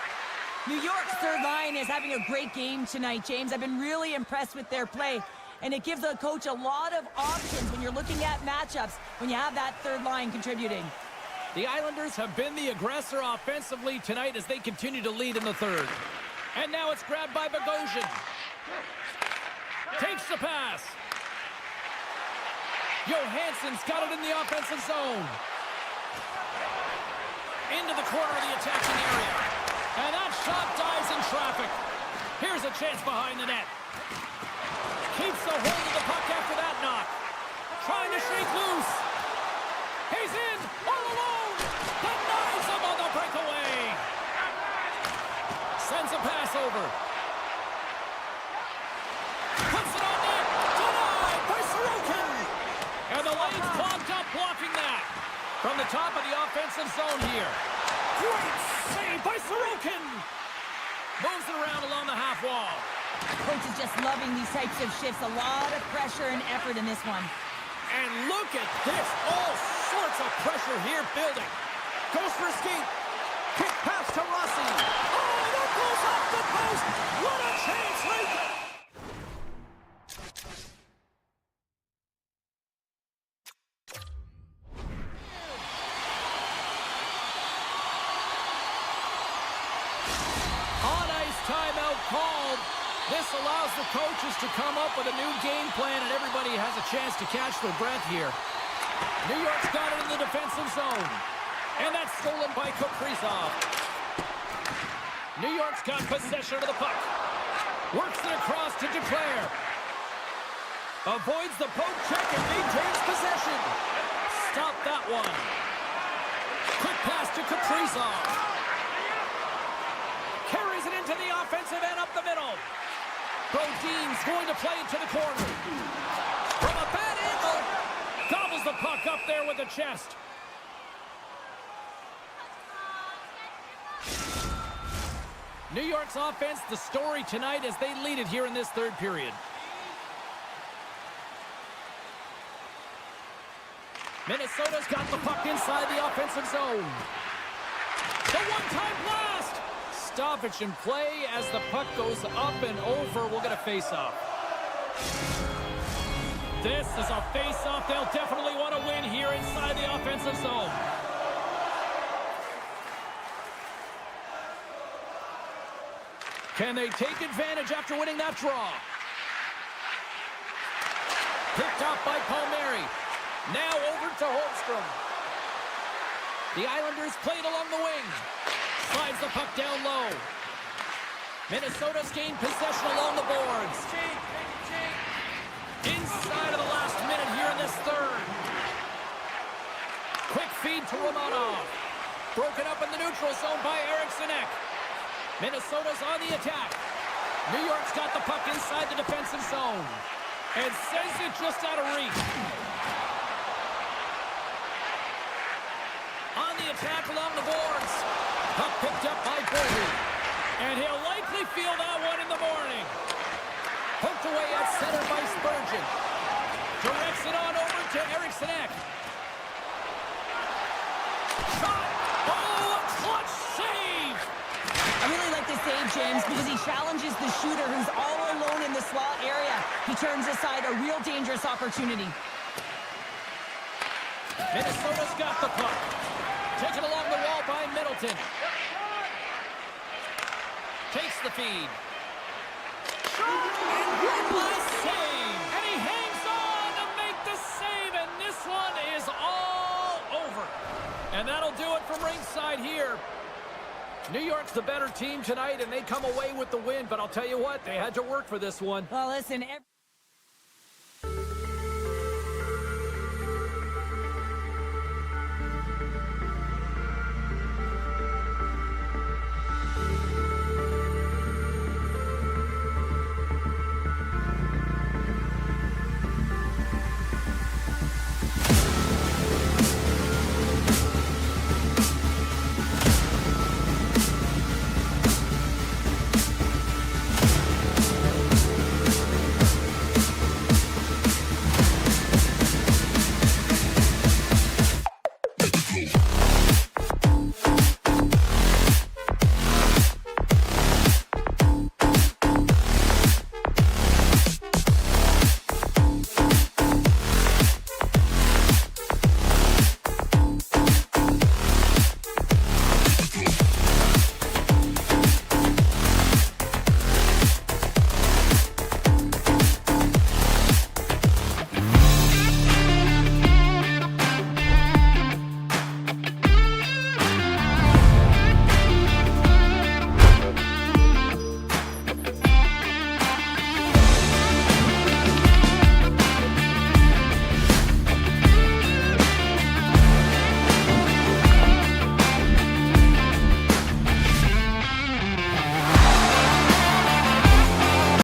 New York's third line is having a great game tonight, James. I've been really impressed with their play, and it gives the coach a lot of options when you're looking at matchups when you have that third line contributing. The Islanders have been the aggressor offensively tonight as they continue to lead in the third. And now it's grabbed by Bogosian. Takes the pass. Johansson's got it in the offensive zone. Into the corner of the attacking area. And that shot dives in traffic. Here's a chance behind the net. Keeps the hold of the puck after that knock. Trying to shake loose. He's in all alone. Denies him on the breakaway. Sends a pass over. Puts it on net. Denied by Sorokin. And the lane's clogged up blocking that. From the top of the offensive zone here. Great save by Sorokin. Moves it around along the half wall. Coach is just loving these types of shifts. A lot of pressure and effort in this one. And look at this. All sorts of pressure here building. Goes for a skate. Kick pass to Rossi. Oh, that goes off the post. What a chance right there. On-ice timeout called. This allows the coaches to come up with a new game plan, and everybody has a chance to catch their breath here. New York's got it in the defensive zone. And that's stolen by Kaprizov. New York's got possession of the puck. Works it across to Duclair. Avoids the poke check and maintains possession. Stop that one. Quick pass to Kaprizov. Carries it into the offensive end up the middle. Brodin's going to play it to the corner. From a bad angle. with the chest. New York's offense, the story tonight as they lead it here in this third period. Minnesota's got the puck inside the offensive zone. The one-time blast! Stoppage in play as the puck goes up and over. We'll get a face-off. This is a face-off they'll definitely want to win here inside the offensive zone. Can they take advantage after winning that draw? Picked up by Palmieri. Now over to Holmstrom. The Islanders played along the wing. Slides the puck down low. Minnesota's gained possession along the boards. Inside of the last minute here in this third. Quick feed to Romanov. Broken up in the neutral zone by Eriksson Ek. Minnesota's on the attack. New York's got the puck inside the defensive zone. And sends it just out of reach. On the attack along the boards. Puck picked up by Boldy. And he'll likely feel that one in the morning. Poked away at center by Spurgeon. Directs it on over to Eriksson Ek. Shot! Oh, a clutch save! I really like the save, James, because he challenges the shooter who's all alone in the slot area. He turns aside a real dangerous opportunity. Minnesota's got the puck. Taken along the wall by Middleton. Takes the feed. And good save! And he hangs on to make the save, and this one is all over. And that'll do it from ringside here. New York's the better team tonight, and they come away with the win, but I'll tell you what, they had to work for this one. Well, listen,